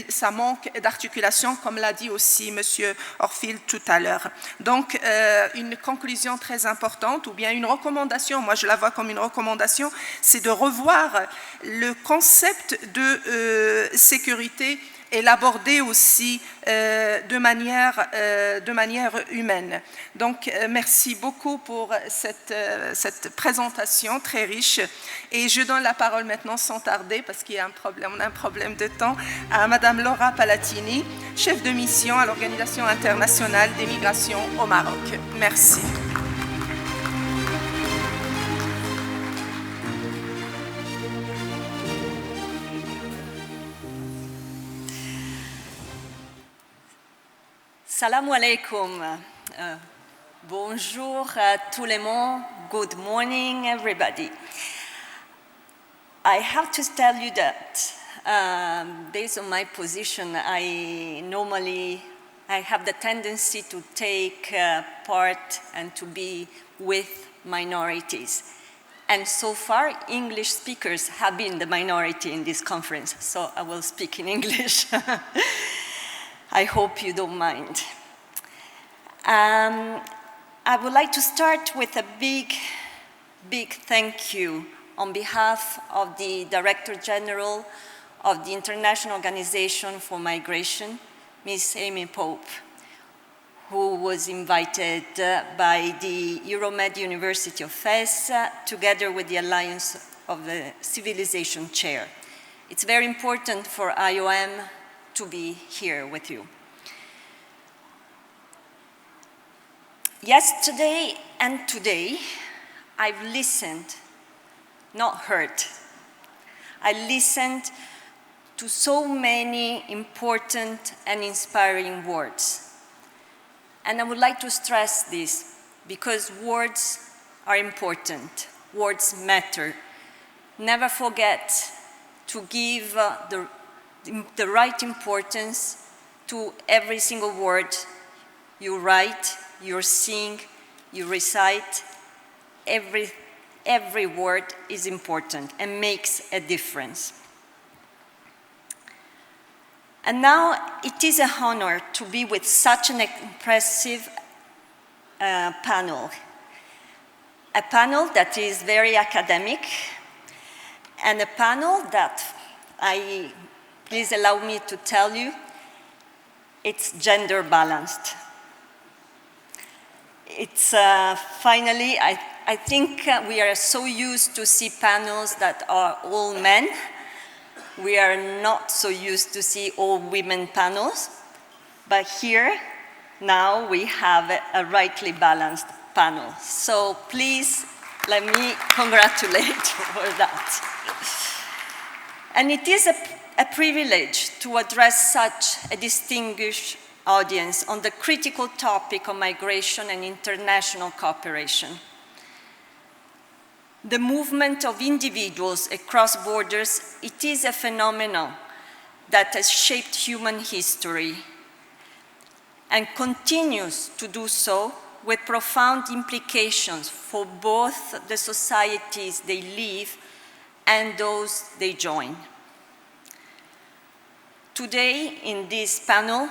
ça manque d'articulation, comme l'a dit aussi M. Oldfield tout à l'heure. Donc, une conclusion très importante, ou bien une recommandation, moi je la vois comme une recommandation, c'est de revoir le concept de sécurité et l'aborder aussi de manière humaine. Donc, merci beaucoup pour cette présentation très riche. Et je donne la parole maintenant sans tarder, parce qu'on a un problème de temps, à Madame Laura Palatini, chef de mission à l'Organisation internationale des migrations au Maroc. Merci.
Salam alaikum. Bonjour à tout le monde. Good morning, everybody. I have to tell you that based on my position, I have the tendency to take part and to be with minorities. And so far, English speakers have been the minority in this conference, so I will speak in English. I hope you don't mind. I would like to start with a big thank you on behalf of the Director General of the International Organization for Migration, Ms. Amy Pope, who was invited by the Euromed University of Fez, together with the Alliance of the Civilization Chair. It's very important for IOM to be here with you. Yesterday and today, I've listened, not heard. I listened to so many important and inspiring words. And I would like to stress this, because words are important. Words matter. Never forget to give the right importance to every single word you write, you sing, you recite. Every word is important and makes a difference. And now it is an honor to be with such an impressive panel. A panel that is very academic, and a panel that please allow me to tell you, it's gender balanced. It's finally, I think we are so used to see panels that are all men. We are not so used to see all women panels, but here, now we have a rightly balanced panel. So please, let me congratulate you for that. And it is a privilege to address such a distinguished audience on the critical topic of migration and international cooperation. The movement of individuals across borders, it is a phenomenon that has shaped human history and continues to do so with profound implications for both the societies they live and those they join. Today, in this panel,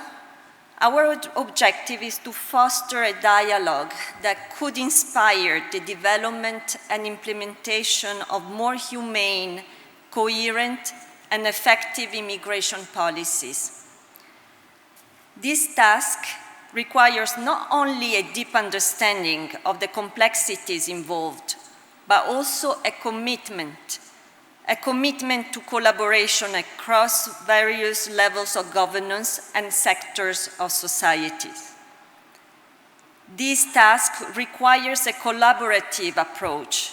our objective is to foster a dialogue that could inspire the development and implementation of more humane, coherent, and effective immigration policies. This task requires not only a deep understanding of the complexities involved, but also a commitment to collaboration across various levels of governance and sectors of societies. This task requires a collaborative approach,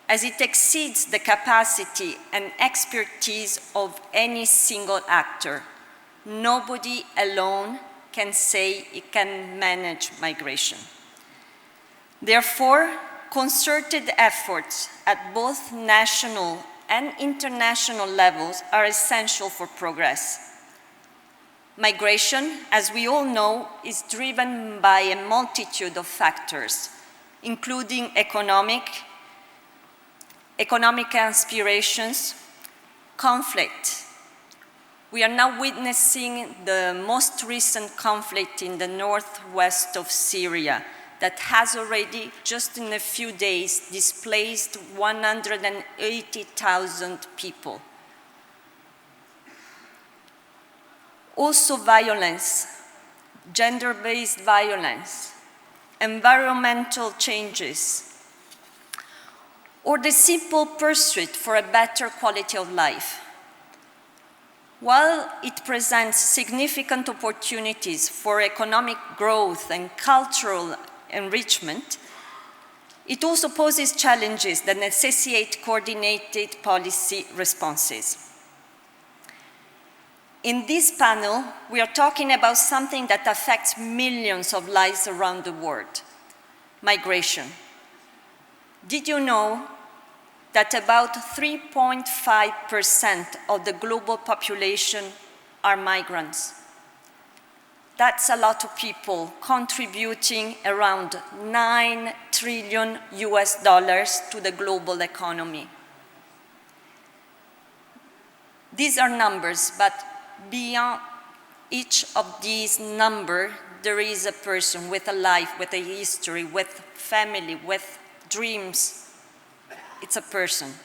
as it exceeds the capacity and expertise of any single actor. Nobody alone can say it can manage migration. Therefore, concerted efforts at both national and international levels are essential for progress. Migration, as we all know, is driven by a multitude of factors, including economic aspirations, conflict. We are now witnessing the most recent conflict in the northwest of Syria that has already, just in a few days, displaced 180,000 people. Also violence, gender-based violence, environmental changes, or the simple pursuit for a better quality of life. While it presents significant opportunities for economic growth and cultural enrichment, it also poses challenges that necessitate coordinated policy responses. In this panel, we are talking about something that affects millions of lives around the world: migration. Did you know that about 3.5% of the global population are migrants? That's a lot of people contributing around $9 trillion to the global economy. These are numbers, but beyond each of these numbers, there is a person with a life, with a history, with family, with dreams. It's a person.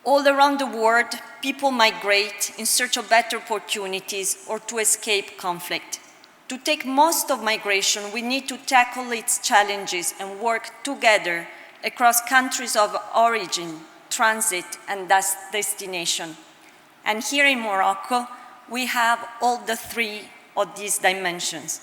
All around the world, people migrate in search of better opportunities or to escape conflict. To take most of migration, we need to tackle its challenges and work together across countries of origin, transit, and destination. And here in Morocco, we have all the three of these dimensions.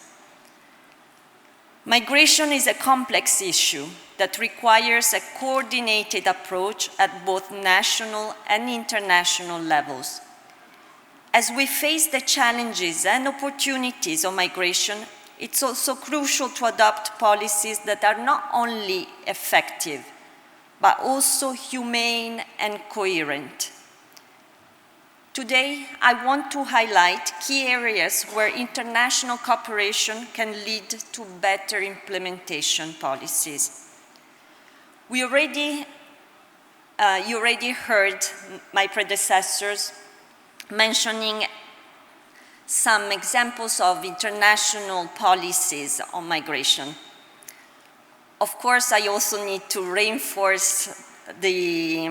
Migration is a complex issue that requires a coordinated approach at both national and international levels. As we face the challenges and opportunities of migration, it's also crucial to adopt policies that are not only effective, but also humane and coherent. Today, I want to highlight key areas where international cooperation can lead to better implementation policies. You already heard my predecessors mentioning some examples of international policies on migration. Of course, I also need to reinforce the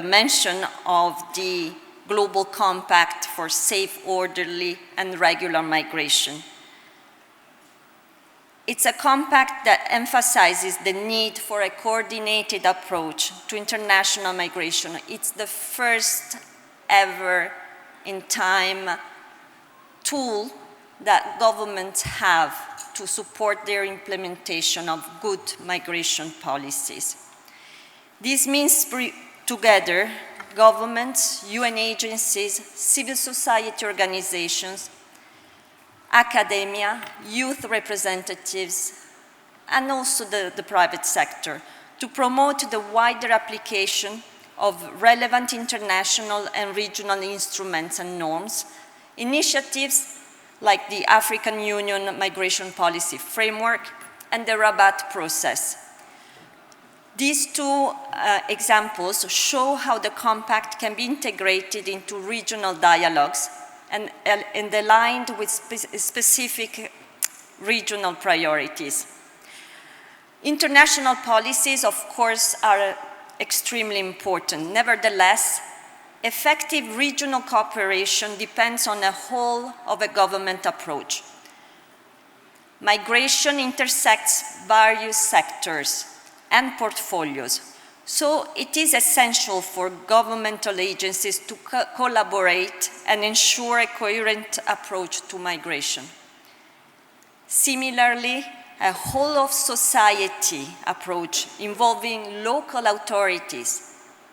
mention of the Global Compact for Safe, Orderly, and Regular Migration. It's a compact that emphasizes the need for a coordinated approach to international migration. It's the first ever in time tool that governments have to support their implementation of good migration policies. This means together governments, UN agencies, civil society organizations, academia, youth representatives, and also the private sector to promote the wider application of relevant international and regional instruments and norms, initiatives like the African Union Migration Policy Framework and the Rabat process. These two examples show how the compact can be integrated into regional dialogues and aligned with specific regional priorities. International policies, of course, are extremely important. Nevertheless, effective regional cooperation depends on the whole of a government approach. Migration intersects various sectors and portfolios, so it is essential for governmental agencies to collaborate and ensure a coherent approach to migration. Similarly, a whole of society approach involving local authorities,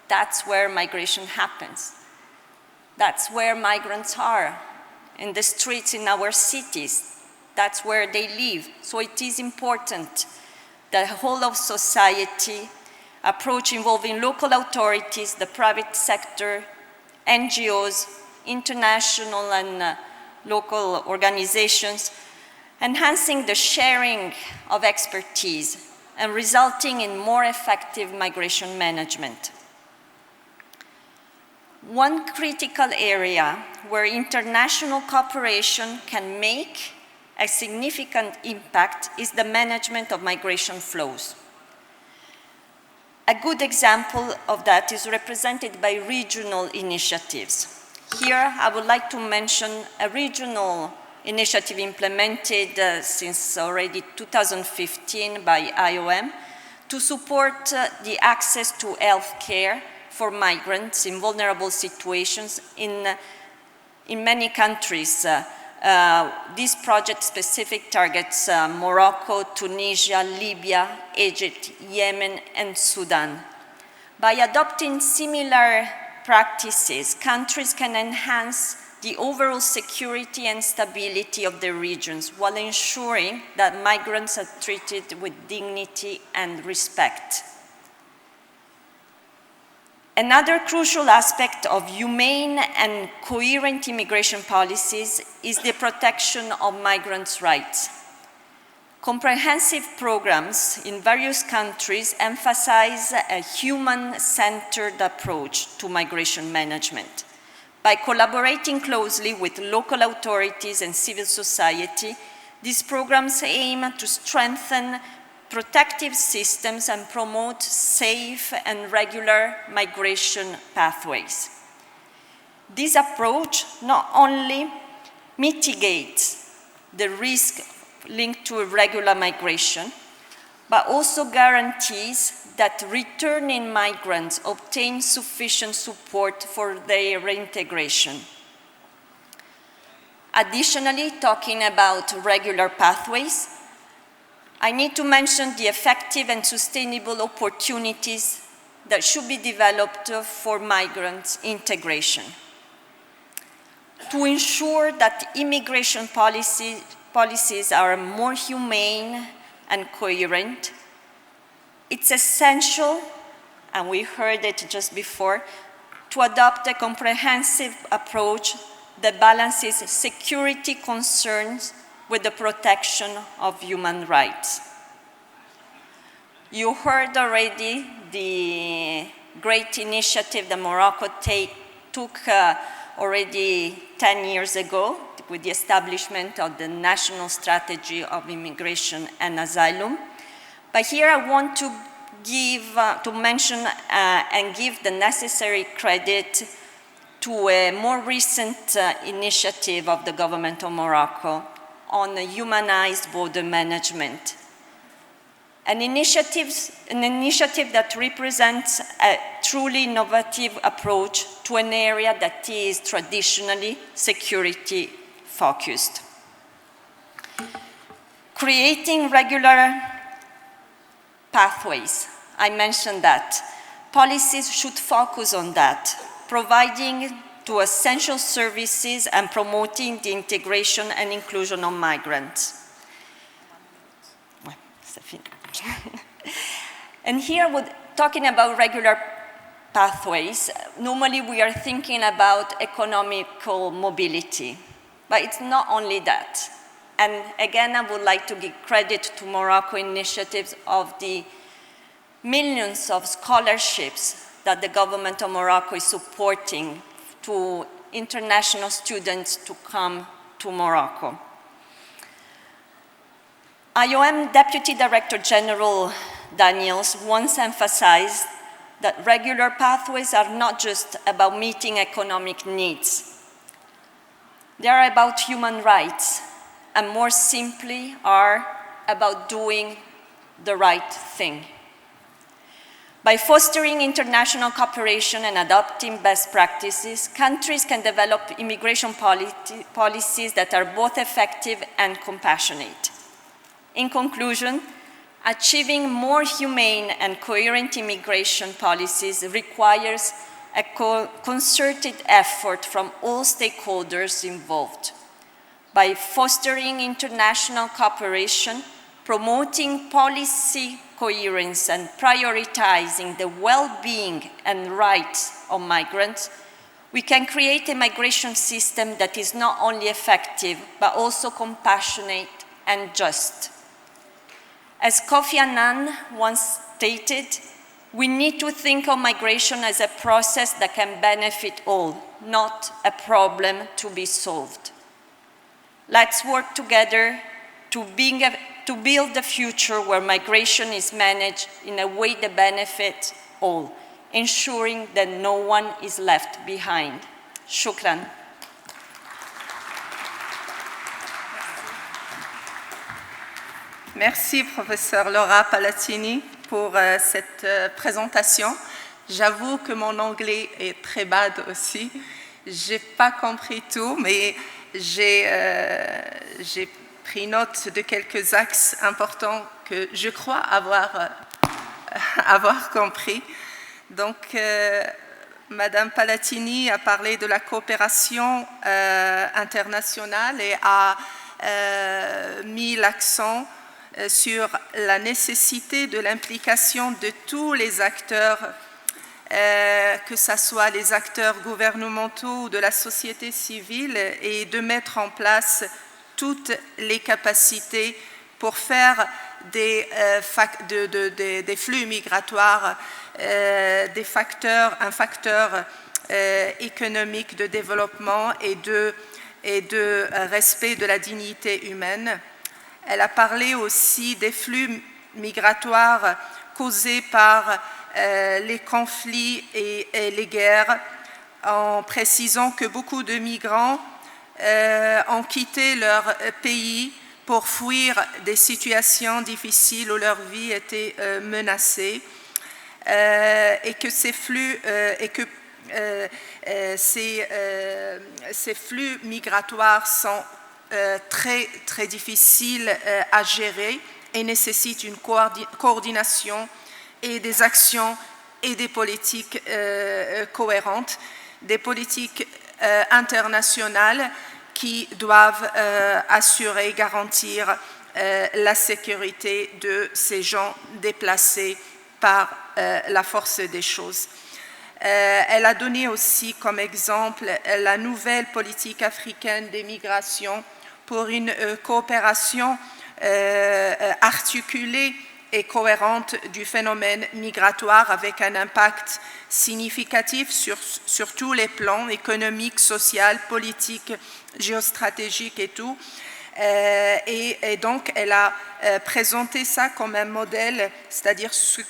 that's where migration happens. That's where migrants are, in the streets in our cities. That's where they live. So it is important that the whole of society approach involving local authorities, the private sector, NGOs, international and local organizations, enhancing the sharing of expertise and resulting in more effective migration management. One critical area where international cooperation can make a significant impact is the management of migration flows. A good example of that is represented by regional initiatives. Here, I would like to mention a regional initiative implemented since already 2015 by IOM to support the access to health care for migrants in vulnerable situations in many countries. This project specific targets Morocco, Tunisia, Libya, Egypt, Yemen, and Sudan. By adopting similar practices, countries can enhance the overall security and stability of their regions while ensuring that migrants are treated with dignity and respect. Another crucial aspect of humane and coherent immigration policies is the protection of migrants' rights. Comprehensive programs in various countries emphasize a human-centered approach to migration management. By collaborating closely with local authorities and civil society, these programs aim to strengthen protective systems and promote safe and regular migration pathways. This approach not only mitigates the risk linked to irregular migration, but also guarantees that returning migrants obtain sufficient support for their reintegration. Additionally, talking about regular pathways, I need to mention the effective and sustainable opportunities that should be developed for migrants' integration. To ensure that immigration policies are more humane and coherent, it's essential and we heard it just before, to adopt a comprehensive approach that balances security concerns with the protection of human rights. You heard already the great initiative that Morocco took already 10 years ago with the establishment of the National Strategy of Immigration and Asylum. But here I want to mention and give the necessary credit to a more recent initiative of the government of Morocco on humanized border management. An initiative that represents a truly innovative approach to an area that is traditionally security-focused. Creating regular pathways, I mentioned that. Policies should focus on that, providing to essential services and promoting the integration and inclusion of migrants. And here, talking about regular pathways, normally we are thinking about economical mobility, but it's not only that. And again, I would like to give credit to Morocco initiatives of the millions of scholarships that the government of Morocco is supporting to international students to come to Morocco. IOM Deputy Director General Daniels once emphasized that regular pathways are not just about meeting economic needs. They are about human rights, and more simply are about doing the right thing. By fostering international cooperation and adopting best practices, countries can develop immigration policies that are both effective and compassionate. In conclusion, achieving more humane and coherent immigration policies requires a concerted effort from all stakeholders involved. By fostering international cooperation, promoting policy coherence and prioritizing the well-being and rights of migrants, we can create a migration system that is not only effective, but also compassionate and just. As Kofi Annan once stated, we need to think of migration as a process that can benefit all, not a problem to be solved. Let's work together to build a future where migration is managed in a way that benefits all, ensuring that no one is left behind. Shukran.
Merci, professeur Laura Palatini, pour cette présentation. J'avoue que mon anglais est très bad aussi. Je n'ai pas compris tout, mais j'ai pris note de quelques axes importants que je crois avoir compris. Donc, Madame Palatini a parlé de la coopération internationale et a mis l'accent sur la nécessité de l'implication de tous les acteurs, que ce soit les acteurs gouvernementaux ou de la société civile, et de mettre en place toutes les capacités pour faire des flux migratoires un facteur économique de développement et de respect de la dignité humaine. Elle a parlé aussi des flux migratoires causés par les conflits et les guerres, en précisant que beaucoup de migrants ont quitté leur pays pour fuir des situations difficiles où leur vie était menacée, et que ces flux migratoires sont très, très difficiles à gérer et nécessitent une coordination et des actions et des politiques cohérentes, des politiques internationales qui doivent assurer, garantir la sécurité de ces gens déplacés par la force des choses. Elle a donné aussi comme exemple la nouvelle politique africaine des migrations pour une coopération articulée et cohérente du phénomène migratoire avec un impact significatif sur tous les plans économiques, social, politiques, géostratégiques et tout. Et donc, elle a présenté ça comme un modèle, c'est-à-dire ce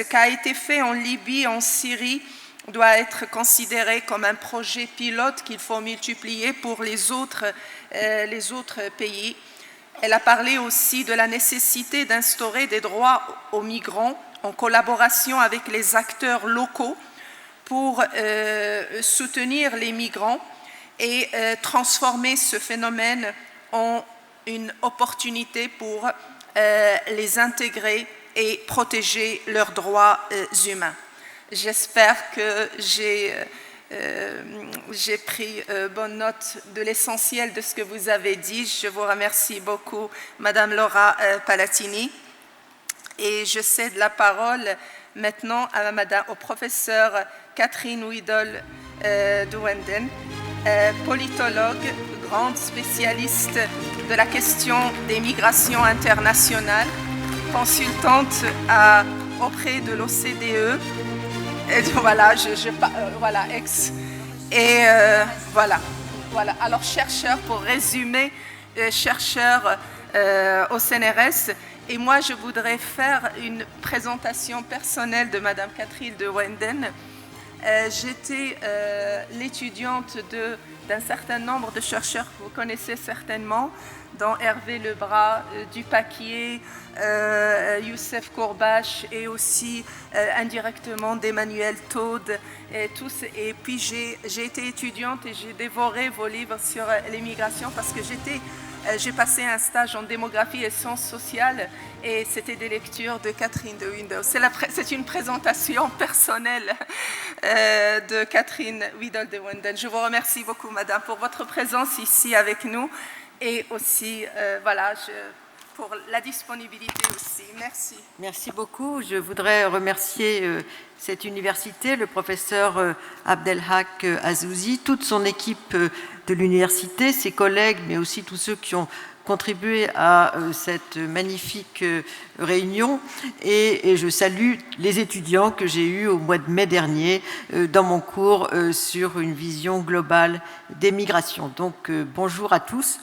qu'a été fait en Libye, en Syrie, doit être considéré comme un projet pilote qu'il faut multiplier pour les autres pays. Elle a parlé aussi de la nécessité d'instaurer des droits aux migrants en collaboration avec les acteurs locaux pour soutenir les migrants et transformer ce phénomène en une opportunité pour les intégrer et protéger leurs droits humains. J'espère que j'ai pris bonne note de l'essentiel de ce que vous avez dit. Je vous remercie beaucoup, Madame Laura Palatini. Et je cède la parole maintenant au professeur Catherine Widol de Wenden, politologue, grande spécialiste de la question des migrations internationales, consultante auprès de l'OCDE. Et voilà, voilà, voilà. Alors, chercheur, pour résumer, chercheur au CNRS. Et moi, je voudrais faire une présentation personnelle de Madame Catherine de Wenden. J'étais l'étudiante d'un certain nombre de chercheurs que vous connaissez certainement, dont Hervé Lebras, Dupaquier, Youssef Kourbache et aussi indirectement d'Emmanuel Todd et tous. Et puis j'ai été étudiante et j'ai dévoré vos livres sur l'immigration parce que j'ai passé un stage en démographie et sciences sociales et c'était des lectures de Catherine de Window. C'est une présentation personnelle de Catherine Widol de Wenden. Je vous remercie beaucoup, Madame, pour votre présence ici avec nous et aussi, pour la disponibilité aussi. Merci.
Merci beaucoup. Je voudrais remercier cette université, le professeur Abdelhak Azouzi, toute son équipe de l'université, ses collègues, mais aussi tous ceux qui ont contribué à cette magnifique réunion. Et je salue les étudiants que j'ai eus au mois de mai dernier dans mon cours sur une vision globale des migrations. Donc, bonjour à tous.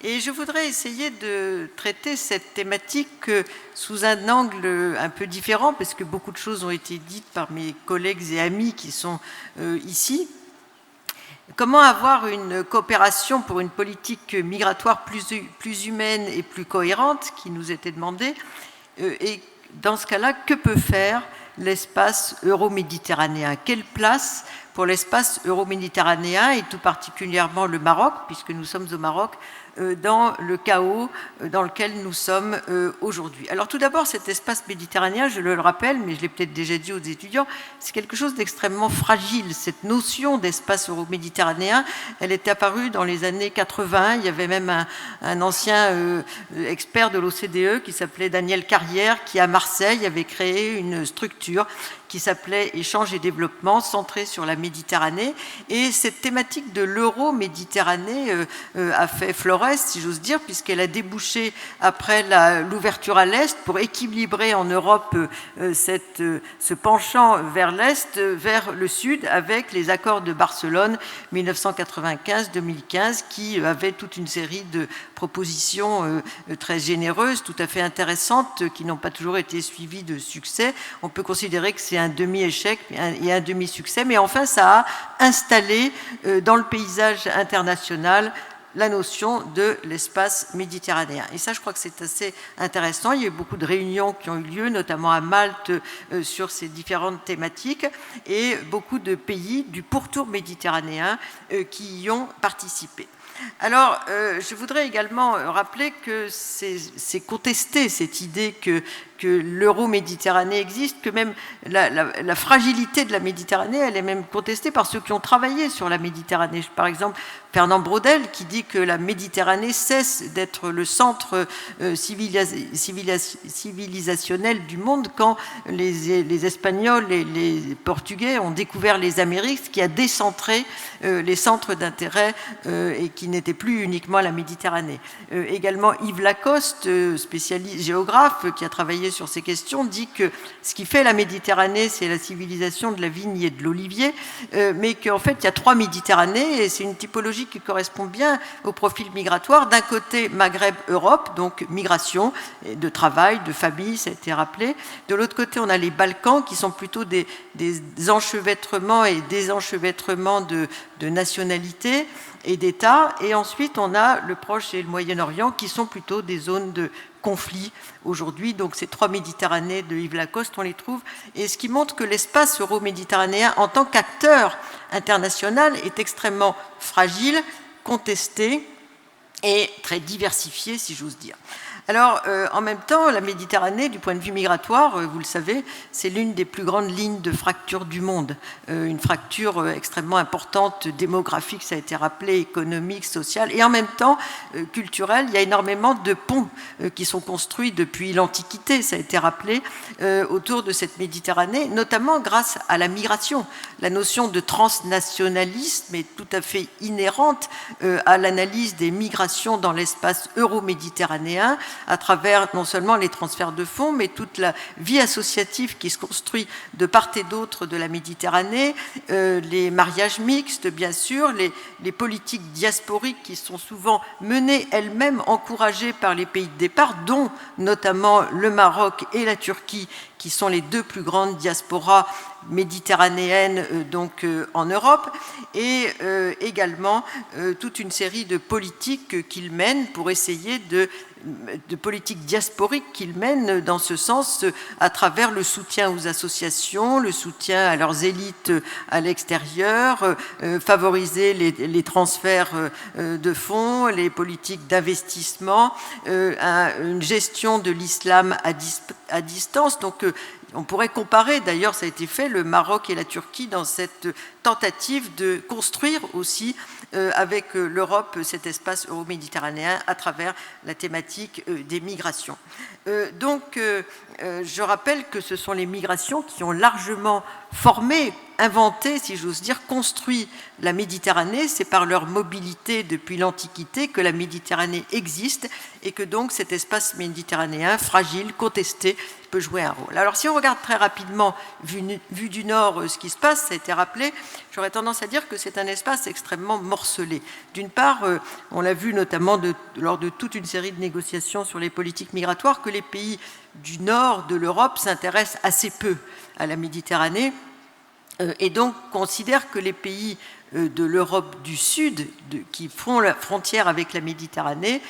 Et je voudrais essayer de traiter cette thématique sous un angle un peu différent, parce que beaucoup de choses ont été dites par mes collègues et amis qui sont ici. Comment avoir une coopération pour une politique migratoire plus humaine et plus cohérente, qui nous était demandée, et dans ce cas-là, que peut faire l'espace euro-méditerranéen? Quelle place pour l'espace euro-méditerranéen, et tout particulièrement le Maroc, puisque nous sommes au Maroc, dans le chaos dans lequel nous sommes aujourd'hui. Alors tout d'abord, cet espace méditerranéen, je le rappelle, mais je l'ai peut-être déjà dit aux étudiants, c'est quelque chose d'extrêmement fragile. Cette notion d'espace euro-méditerranéen, elle est apparue dans les années 80. Il y avait même un ancien expert de l'OCDE qui s'appelait Daniel Carrière, qui à Marseille avait créé une structure qui s'appelait Échange et développement, centré sur la Méditerranée. Et cette thématique de l'euro-méditerranée a fait florès, si j'ose dire, puisqu'elle a débouché après l'ouverture à l'Est pour équilibrer en Europe ce penchant vers l'Est, vers le Sud, avec les accords de Barcelone 1995-2015, qui avaient toute une série de propositions très généreuses, tout à fait intéressantes, qui n'ont pas toujours été suivies de succès. On peut considérer que c'est un demi-échec et un demi-succès, mais enfin ça a installé dans le paysage international la notion de l'espace méditerranéen. Et ça, je crois que c'est assez intéressant. Il y a eu beaucoup de réunions qui ont eu lieu, notamment à Malte, sur ces différentes thématiques, et beaucoup de pays du pourtour méditerranéen qui y ont participé. Alors, je voudrais également rappeler que c'est contesté, cette idée que que l'euro-Méditerranée existe, que même la fragilité de la Méditerranée, elle est même contestée par ceux qui ont travaillé sur la Méditerranée. Par exemple, Fernand Braudel, qui dit que la Méditerranée cesse d'être le centre civilisationnel du monde quand les Espagnols et les Portugais ont découvert les Amériques, ce qui a décentré les centres d'intérêt et qui n'étaient plus uniquement la Méditerranée. Également, Yves Lacoste, spécialiste géographe qui a travaillé sur ces questions, dit que ce qui fait la Méditerranée, c'est la civilisation de la vigne et de l'olivier, mais qu'en fait, il y a 3 Méditerranées et c'est une typologie qui correspond bien au profil migratoire. D'un côté, Maghreb-Europe, donc migration de travail, de famille, ça a été rappelé. De l'autre côté, on a les Balkans qui sont plutôt des enchevêtrements et désenchevêtrements de nationalités et d'États. Et ensuite, on a le Proche et le Moyen-Orient qui sont plutôt des zones de conflit aujourd'hui. Donc ces 3 Méditerranées de Yves Lacoste, on les trouve. Et ce qui montre que l'espace euro-méditerranéen, en tant qu'acteur international, est extrêmement fragile, contesté et très diversifié, si j'ose dire. Alors, en même temps, la Méditerranée, du point de vue migratoire, vous le savez, c'est l'une des plus grandes lignes de fracture du monde. Une fracture extrêmement importante, démographique, ça a été rappelé, économique, sociale, et en même temps culturelle. Il y a énormément de ponts qui sont construits depuis l'Antiquité, ça a été rappelé, autour de cette Méditerranée, notamment grâce à la migration. La notion de transnationalisme est tout à fait inhérente à l'analyse des migrations dans l'espace euro-méditerranéen, à travers non seulement les transferts de fonds, mais toute la vie associative qui se construit de part et d'autre de la Méditerranée, les mariages mixtes, bien sûr, les politiques diasporiques qui sont souvent menées elles-mêmes, encouragées par les pays de départ, dont notamment le Maroc et la Turquie, qui sont les 2 plus grandes diasporas méditerranéennes en Europe, et également toute une série de politiques qu'ils mènent pour essayer de politiques diasporiques qu'ils mènent dans ce sens à travers le soutien aux associations, le soutien à leurs élites à l'extérieur, favoriser les transferts de fonds, les politiques d'investissement, une gestion de l'islam à distance. Donc, on pourrait comparer, d'ailleurs ça a été fait, le Maroc et la Turquie dans cette tentative de construire aussi avec l'Europe cet espace euro-méditerranéen à travers la thématique des migrations. Je rappelle que ce sont les migrations qui ont largement formé, inventé, si j'ose dire, construit la Méditerranée. C'est par leur mobilité depuis l'Antiquité que la Méditerranée existe et que donc cet espace méditerranéen, fragile, contesté, peut jouer un rôle. Alors si on regarde très rapidement, vu du nord, ce qui se passe, ça a été rappelé, j'aurais tendance à dire que c'est un espace extrêmement morcelé. D'une part, on l'a vu notamment lors de toute une série de négociations sur les politiques migratoires, que les pays du nord de l'Europe s'intéressent assez peu à la Méditerranée et donc considèrent que les pays de l'Europe du Sud, qui font la frontière avec la Méditerranée,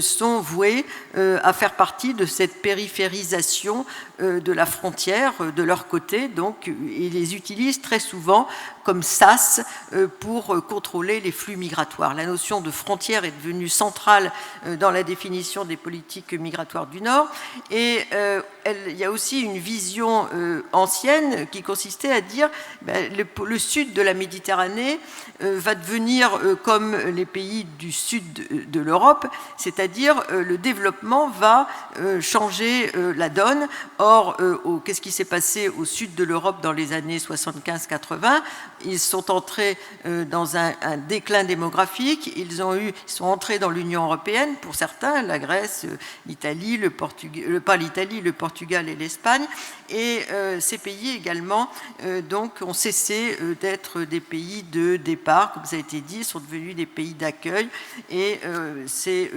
sont voués à faire partie de cette périphérisation de la frontière de leur côté, donc, et les utilisent très souvent comme sas pour contrôler les flux migratoires. La notion de frontière est devenue centrale dans la définition des politiques migratoires du Nord, et il y a aussi une vision ancienne qui consistait à dire le sud de la Méditerranée va devenir comme les pays du sud de l'Europe, c'est-à-dire le développement va changer la donne. Or, qu'est-ce qui s'est passé au sud de l'Europe dans les années 75-80 ? Ils sont entrés dans un déclin démographique, ils sont entrés dans l'Union européenne, pour certains, la Grèce, l'Italie, le Portugal et l'Espagne, et ces pays également donc, ont cessé d'être des pays de départ, comme ça a été dit, sont devenus des pays d'accueil, et c'est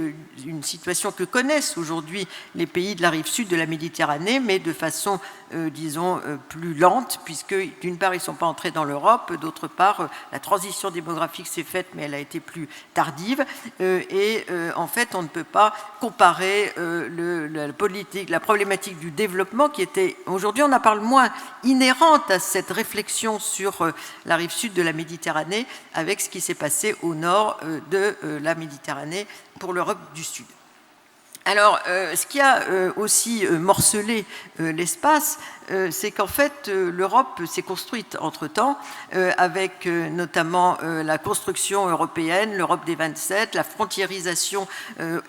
une situation que connaissent aujourd'hui les pays de la rive sud de la Méditerranée, mais de façon, disons, plus lente, puisque d'une part, ils ne sont pas entrés dans l'Europe, d'autre part, la transition démographique s'est faite, mais elle a été plus tardive, et en fait, on ne peut pas comparer la problématique du développement qui était, aujourd'hui, on en parle moins, inhérente à cette réflexion sur la rive sud de la Méditerranée, avec ce qui s'est passé au nord de la Méditerranée pour l'Europe du Sud. Alors, ce qui a aussi morcelé l'espace, c'est qu'en fait, l'Europe s'est construite entre-temps, avec notamment la construction européenne, l'Europe des 27, la frontiérisation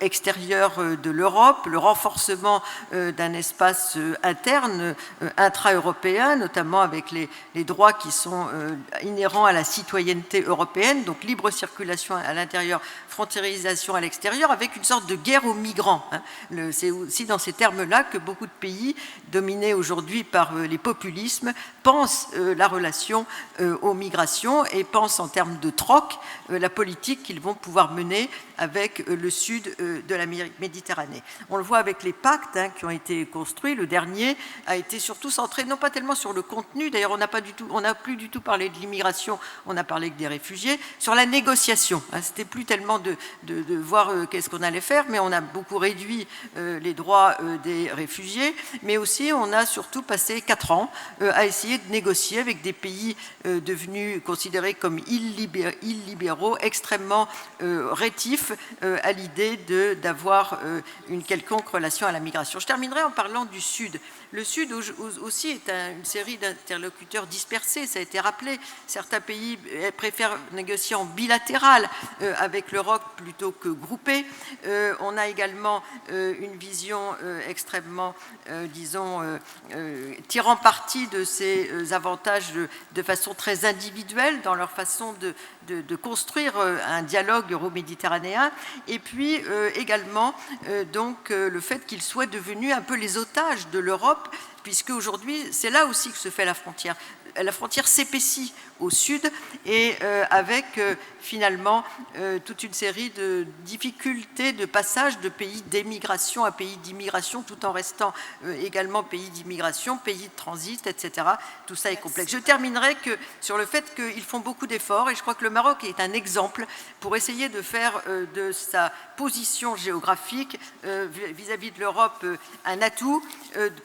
extérieure de l'Europe, le renforcement d'un espace interne, intra-européen, notamment avec les droits qui sont inhérents à la citoyenneté européenne, donc libre circulation à l'intérieur, frontiérisation à l'extérieur, avec une sorte de guerre aux migrants. C'est aussi dans ces termes-là que beaucoup de pays dominés aujourd'hui par les populismes pensent la relation aux migrations et pensent en termes de troc la politique qu'ils vont pouvoir mener avec le sud de la Méditerranée. On le voit avec les pactes qui ont été construits. Le dernier a été surtout centré non pas tellement sur le contenu, d'ailleurs on n'a plus du tout parlé de l'immigration, on a parlé que des réfugiés, sur la négociation. C'était plus tellement de voir qu'est-ce qu'on allait faire, mais on a beaucoup réduit les droits des réfugiés, mais aussi on a surtout passé 4 ans à essayer de négocier avec des pays devenus considérés comme illibéraux, extrêmement rétifs à l'idée d'avoir une quelconque relation à la migration. Je terminerai en parlant du Sud. Le Sud aussi est une série d'interlocuteurs dispersés, ça a été rappelé. Certains pays préfèrent négocier en bilatéral avec l'Europe plutôt que groupé. On a également une vision extrêmement, disons, tirant parti de ces avantages de façon très individuelle dans leur façon de construire un dialogue euro-méditerranéen, et puis également donc le fait qu'ils soient devenus un peu les otages de l'Europe, puisque aujourd'hui c'est là aussi que se fait la frontière. La frontière s'épaissit au sud et avec finalement toute une série de difficultés de passage de pays d'émigration à pays d'immigration, tout en restant également pays d'immigration, pays de transit, etc. Tout ça est complexe. Je terminerai sur le fait qu'ils font beaucoup d'efforts, et je crois que le Maroc est un exemple pour essayer de faire de sa position géographique vis-à-vis de l'Europe un atout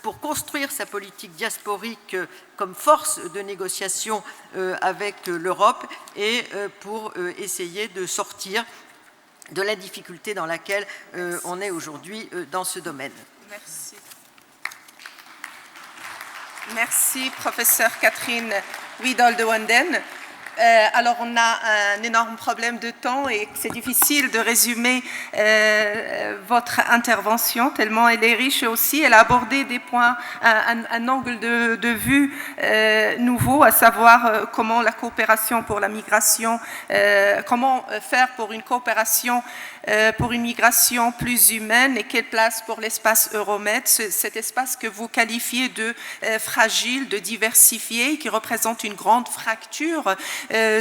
pour construire sa politique diasporique comme force de négociation avec l'Europe et pour essayer de sortir de la difficulté dans laquelle on est aujourd'hui dans ce domaine.
Merci. Merci, professeur Catherine Wiedolde-Wanden. Alors, on a un énorme problème de temps et c'est difficile de résumer votre intervention, tellement elle est riche aussi. Elle a abordé des points, un angle de vue nouveau, à savoir comment la coopération pour la migration, comment faire pour une coopération pour une migration plus humaine et quelle place pour l'espace Euromed, cet espace que vous qualifiez de fragile, de diversifié, qui représente une grande fracture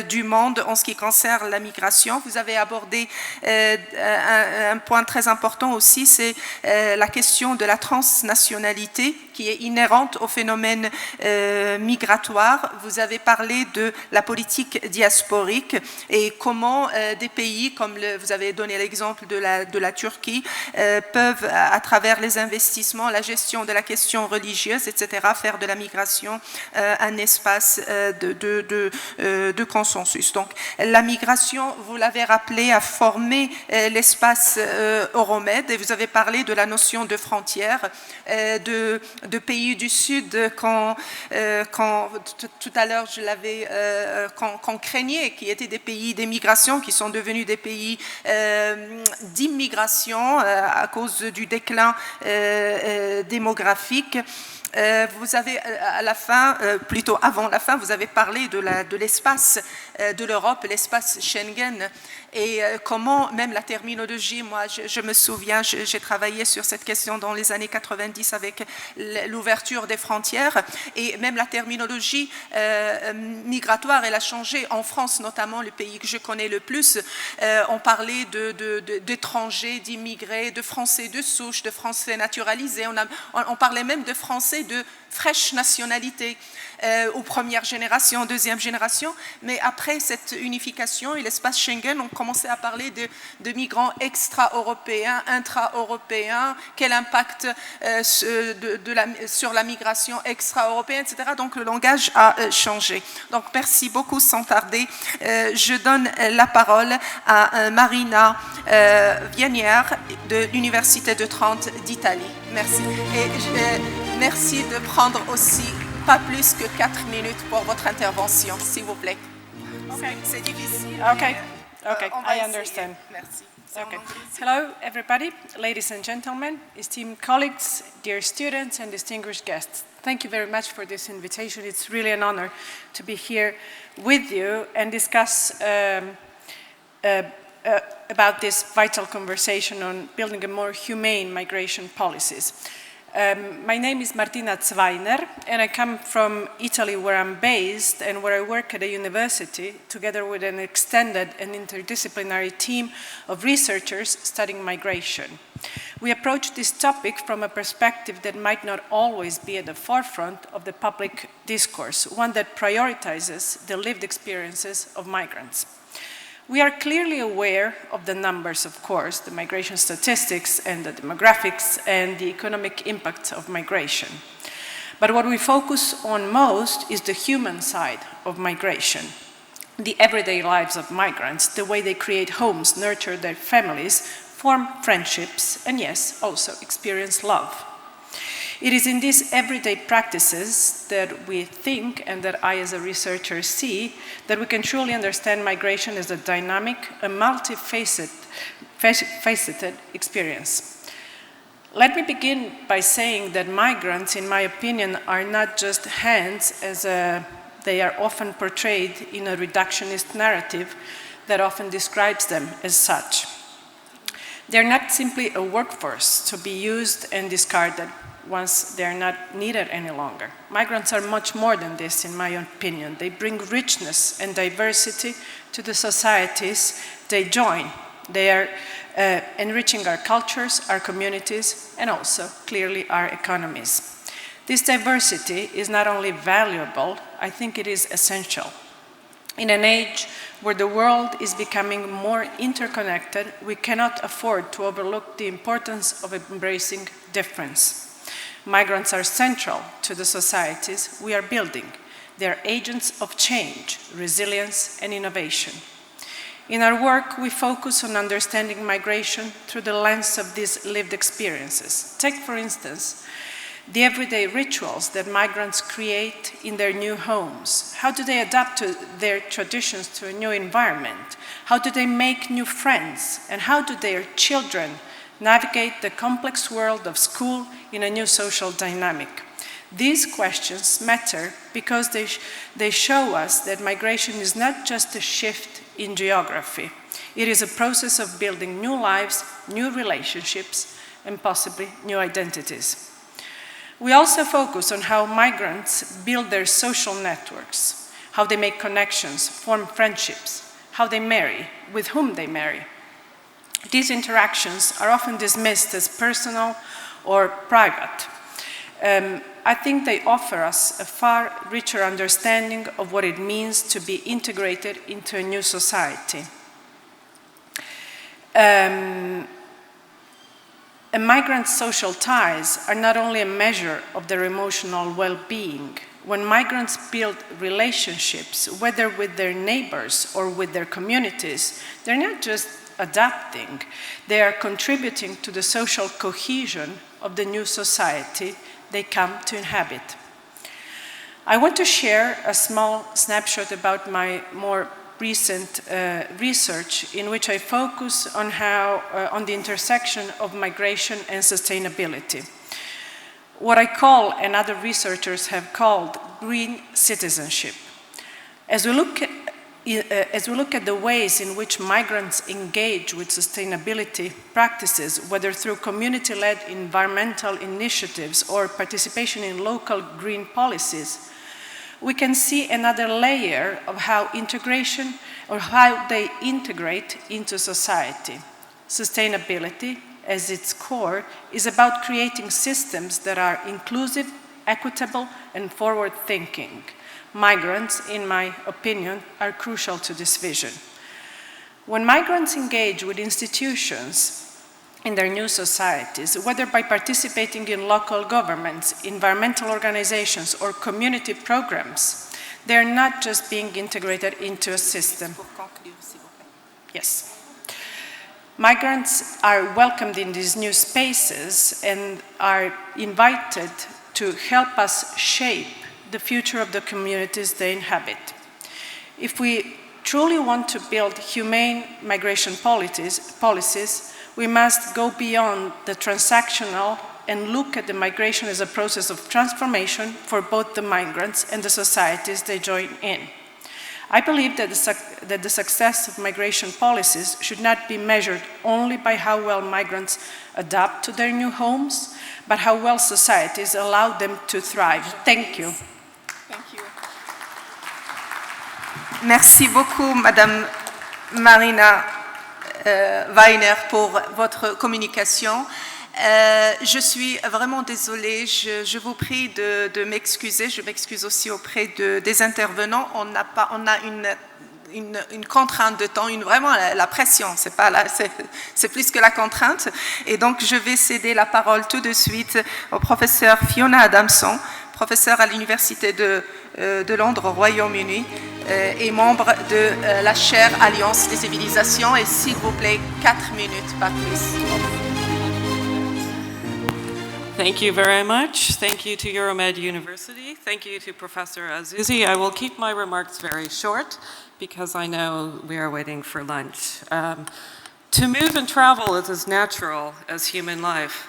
du monde en ce qui concerne la migration. Vous avez abordé un point très important aussi, c'est la question de la transnationalité qui est inhérente au phénomène migratoire. Vous avez parlé de la politique diasporique et comment des pays, comme vous avez donné l'exemple de la Turquie, peuvent, à travers les investissements, la gestion de la question religieuse, etc., faire de la migration un espace de consensus. Donc, la migration, vous l'avez rappelé, a formé l'espace Euromed, et vous avez parlé de la notion de frontière, de pays du Sud, quand tout à l'heure je l'avais, qu'on craignait, qui étaient des pays d'émigration, qui sont devenus des pays d'immigration à cause du déclin démographique. Vous avez à la fin, plutôt avant la fin, vous avez parlé de l'espace de l'Europe, l'espace Schengen, et comment même la terminologie, moi je me souviens, j'ai travaillé sur cette question dans les années 90 avec l'ouverture des frontières, et même la terminologie migratoire, elle a changé. En France notamment, le pays que je connais le plus, on parlait d'étrangers, d'immigrés, de Français de souche, de Français naturalisés, on parlait même de Français de fraîche nationalité aux premières générations, deuxième génération, mais après cette unification et l'espace Schengen, commencer à parler de migrants extra-européens, intra-européens, quel impact sur la migration extra-européenne, etc. Donc le langage a changé. Donc merci beaucoup. Sans tarder, je donne la parole à Marina Vianière de l'Université de Trente d'Italie. Merci. Et merci de prendre aussi pas plus que 4 minutes pour votre intervention, s'il vous plaît.
Okay.
C'est difficile.
Okay, okay,
On va
I
essayer.
understand.
Merci.
Okay. Hello, everybody, ladies and gentlemen, esteemed colleagues, dear students, and distinguished guests. Thank you very much for this invitation. It's really an honor to be here with you and discuss about this vital conversation on building a more humane migration policies. My name is Martina Zweiner, and I come from Italy, where I'm based and where I work at a university together with an extended and interdisciplinary team of researchers studying migration. We approach this topic from a perspective that might not always be at the forefront of the public discourse, one that prioritizes the lived experiences of migrants. We are clearly aware of the numbers, of course, the migration statistics and the demographics and the economic impact of migration. But what we focus on most is the human side of migration, the everyday lives of migrants, the way they create homes, nurture their families, form friendships, and yes, also experience love. It is in these everyday practices that we think, and that I as a researcher see, that we can truly understand migration as a dynamic, a multifaceted experience. Let me begin by saying that migrants, in my opinion, are not just hands as they are often portrayed in a reductionist narrative that often describes them as such. They're not simply a workforce to be used and discarded once they're not needed any longer. Migrants are much more than this, in my opinion. They bring richness and diversity to the societies they join. They are enriching our cultures, our communities, and also, clearly, our economies. This diversity is not only valuable, I think it is essential. In an age where the world is becoming more interconnected, we cannot afford to overlook the importance of embracing difference. Migrants are central to the societies we are building. They are agents of change, resilience, and innovation. In our work, we focus on understanding migration through the lens of these lived experiences. Take, for instance, the everyday rituals that migrants create in their new homes. How do they adapt to their traditions to a new environment? How do they make new friends? And how do their children navigate the complex world of school in a new social dynamic? These questions matter because they show us that migration is not just a shift in geography. It is a process of building new lives, new relationships, and possibly new identities. We also focus on how migrants build their social networks, how they make connections, form friendships, how they marry, with whom they marry. These interactions are often dismissed as personal or private. I think they offer us a far richer understanding of what it means to be integrated into a new society. A migrant's social ties are not only a measure of their emotional well-being. When migrants build relationships, whether with their neighbors or with their communities, they're not just adapting, they are contributing to the social cohesion of the new society they come to inhabit. I want to share a small snapshot about my more recent research in which I focus on on the intersection of migration and sustainability. What I call, and other researchers have called, green citizenship. As we look at the ways in which migrants engage with sustainability practices, whether through community-led environmental initiatives or participation in local green policies, we can see another layer of how they integrate into society. Sustainability, as its core, is about creating systems that are inclusive, equitable, and forward-thinking. Migrants, in my opinion, are crucial to this vision. When migrants engage with institutions in their new societies, whether by participating in local governments, environmental organizations, or community programs, they are not just being integrated into a system. Yes. Migrants are welcomed in these new spaces and are invited to help us shape the future of the communities they inhabit. If we truly want to build humane migration policies, we must go beyond the transactional and look at the migration as a process of transformation for both the migrants and the societies they join in. I believe that the success of migration policies should not be measured only by how well migrants adapt to their new homes, but how well societies allow them to thrive. Thank you.
Thank you. Merci beaucoup, Madame Marina Weiner, pour votre communication. Je suis vraiment désolée, je vous prie de m'excuser, je m'excuse aussi auprès des intervenants. On a une contrainte de temps, vraiment la pression, c'est plus que la contrainte. Et donc je vais céder la parole tout de suite au professeur Fiona Adamson, professeur à l'Université de Londres au Royaume-Uni et membre de la chaire Alliance des civilisations. Et s'il vous plaît, 4 minutes, pas plus.
Thank you very much. Thank you to Euromed University. Thank you to Professor Azzouzi. I will keep my remarks very short because I know we are waiting for lunch. To move and travel is as natural as human life.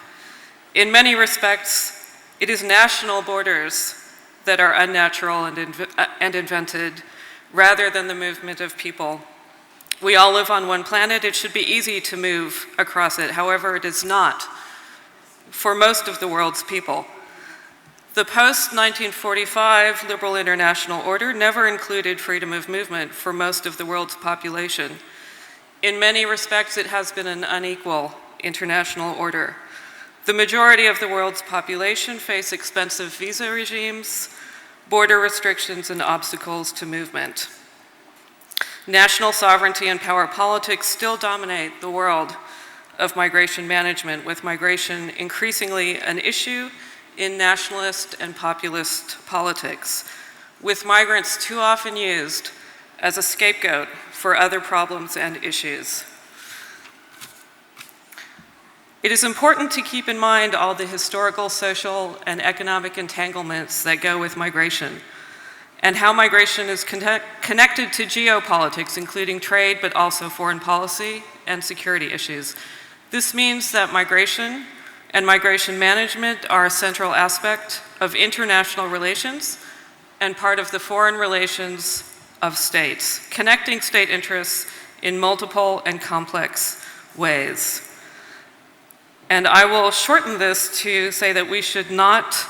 In many respects, it is national borders that are unnatural and invented rather than the movement of people. We all live on one planet. It should be easy to move across it. However, it is not for most of the world's people. The post-1945 liberal international order never included freedom of movement for most of the world's population. In many respects, it has been an unequal international order. The majority of the world's population face expensive visa regimes, border restrictions, and obstacles to movement. National sovereignty and power politics still dominate the world of migration management, with migration increasingly an issue in nationalist and populist politics, with migrants too often used as a scapegoat for other problems and issues. It is important to keep in mind all the historical, social, and economic entanglements that go with migration, and how migration is connected to geopolitics, including trade, but also foreign policy and security issues. This means that migration and migration management are a central aspect of international relations and part of the foreign relations of states, connecting state interests in multiple and complex ways. And I will shorten this to say that we should not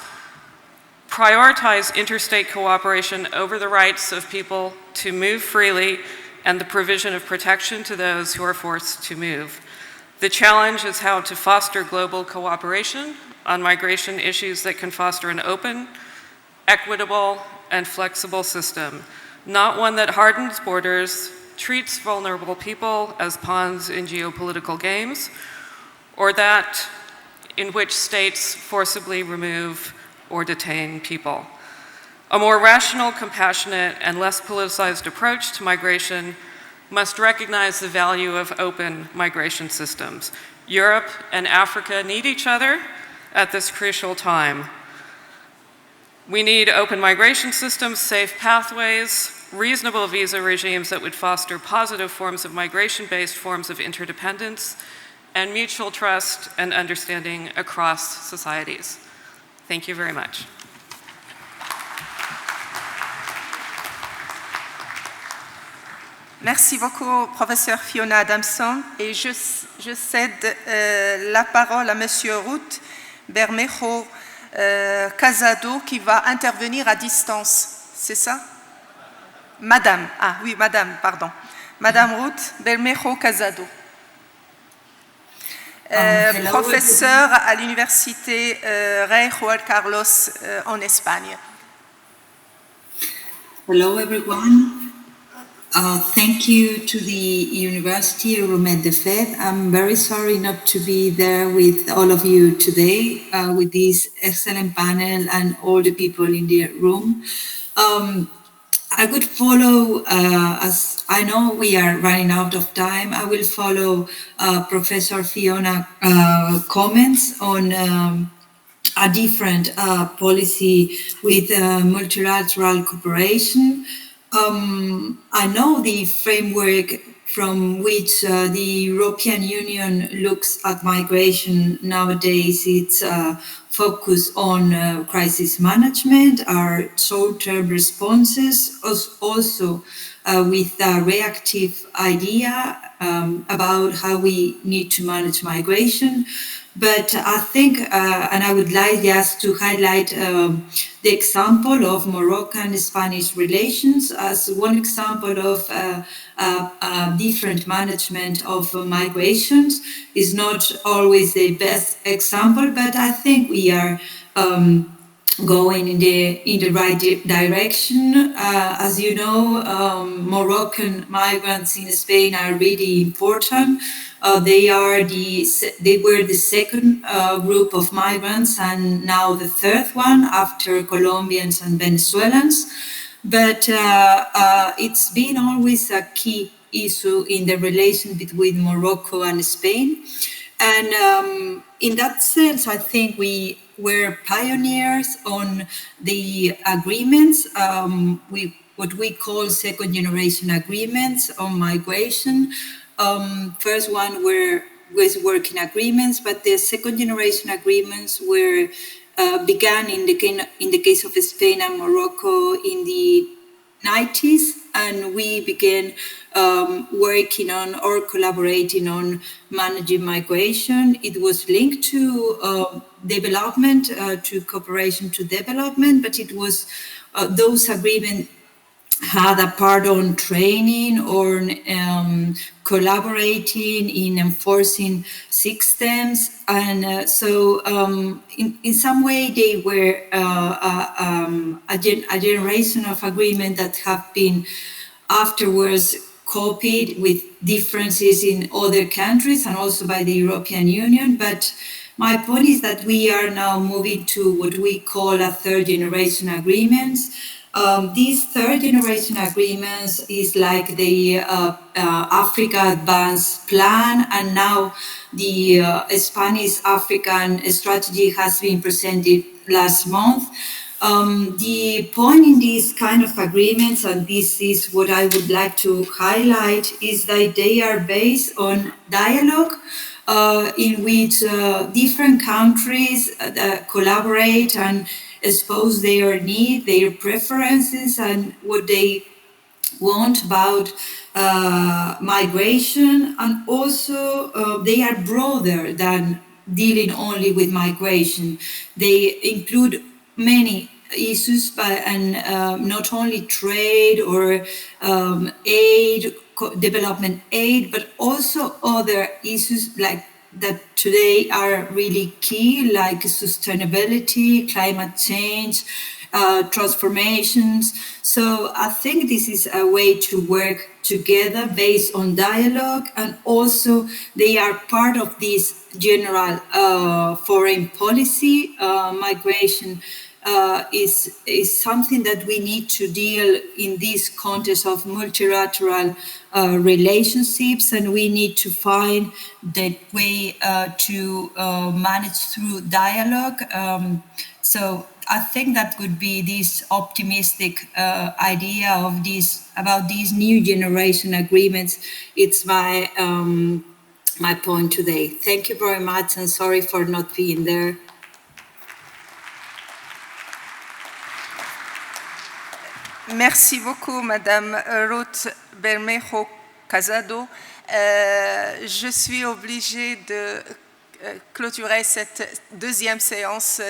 prioritize interstate cooperation over the rights of people to move freely and the provision of protection to those who are forced to move. The challenge is how to foster global cooperation on migration issues that can foster an open, equitable, and flexible system, not one that hardens borders, treats vulnerable people as pawns in geopolitical games, or that in which states forcibly remove or detain people. A more rational, compassionate, and less politicized approach to migration must recognize the value of open migration systems. Europe and Africa need each other at this crucial time. We need open migration systems, safe pathways, reasonable visa regimes that would foster positive forms of migration-based forms of interdependence, and mutual trust and understanding across societies. Thank you very much.
Merci beaucoup, professeur Fiona Adamson. Et je cède la parole à monsieur Ruth Bermejo Casado qui va intervenir à distance. C'est ça? Madame. Ah oui, madame, pardon. Madame Ruth Bermejo Casado. Professeur à l'université Rey Juan Carlos en Espagne.
Hello everyone. Thank you to the University of Romain Defebvre. I'm very sorry not to be there with all of you today, with this excellent panel and all the people in the room. I would follow, as I know we are running out of time, I will follow Professor Fiona comments on a different policy with multilateral cooperation. I know the framework from which the European Union looks at migration nowadays. It's focus on crisis management, our short-term responses, also with a reactive idea about how we need to manage migration. But I think, and I would like just to highlight the example of Moroccan-Spanish relations as one example of different management of migrations. Is not always the best example, but I think we are going in the right direction. As you know, Moroccan migrants in Spain are really important. They were the second group of migrants and now the third one after Colombians and Venezuelans. But it's been always a key issue in the relation between Morocco and Spain. And in that sense, I think we were pioneers on the agreements, what we call second generation agreements on migration. First one was working agreements, but the second generation agreements were began in the case of Spain and Morocco in the 90s, and we began working on or collaborating on managing migration. It was linked to development, to cooperation to development, but it was those agreements had a part on training or collaborating in enforcing systems. And so in some way they were a generation of agreement that have been afterwards copied with differences in other countries and also by the European Union. But my point is that we are now moving to what we call a third generation agreements. These third generation agreements is like the Africa Advance Plan, and now the Spanish African strategy has been presented last month. The point in these kind of agreements, and this is what I would like to highlight, is that they are based on dialogue in which different countries collaborate and expose their need, their preferences, and what they want about migration. And also they are broader than dealing only with migration. They include many issues, and not only trade or aid, development aid, but also other issues like that today are really key, like sustainability, climate change, transformations. So I think this is a way to work together based on dialogue, and also they are part of this general foreign policy. Migration is something that we need to deal in this context of multilateral relationships, and we need to find the way to manage through dialogue. So I think that could be this optimistic idea of this about these new generation agreements. It's my my point today. Thank you very much, and sorry for not being there.
Merci beaucoup, Madame Ruth Bermejo Casado. Je suis obligée de clôturer cette deuxième séance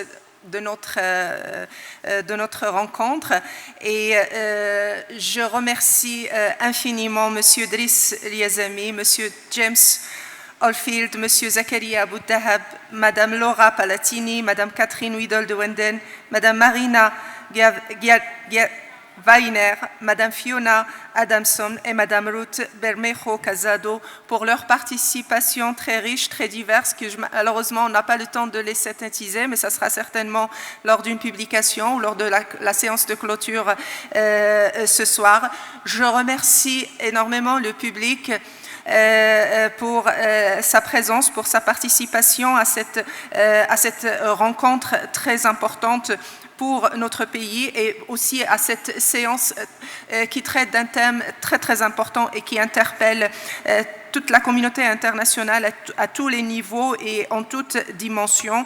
de notre rencontre, et je remercie infiniment Monsieur Driss Liazami, Monsieur James Oldfield, Monsieur Zakaria Aboudahab, Madame Laura Palatini, Madame Catherine Widol de Wenden, Madame Marina Weiner, Madame Fiona Adamson et Madame Ruth Bermejo Casado pour leur participation très riche, très diverse, que malheureusement on n'a pas le temps de les synthétiser, mais ça sera certainement lors d'une publication ou lors de la séance de clôture ce soir. Je remercie énormément le public pour sa présence, pour sa participation à cette rencontre très importante pour notre pays et aussi à cette séance qui traite d'un thème très très important et qui interpelle toute la communauté internationale à tous les niveaux et en toutes dimensions.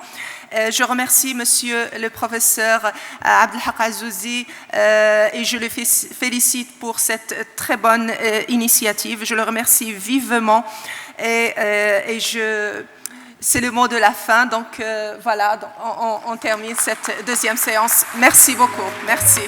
Je remercie Monsieur le professeur Abdelhak Azouzi et je le félicite pour cette très bonne initiative. Je le remercie vivement et c'est le mot de la fin. Donc voilà, on termine cette deuxième séance. Merci beaucoup. Merci.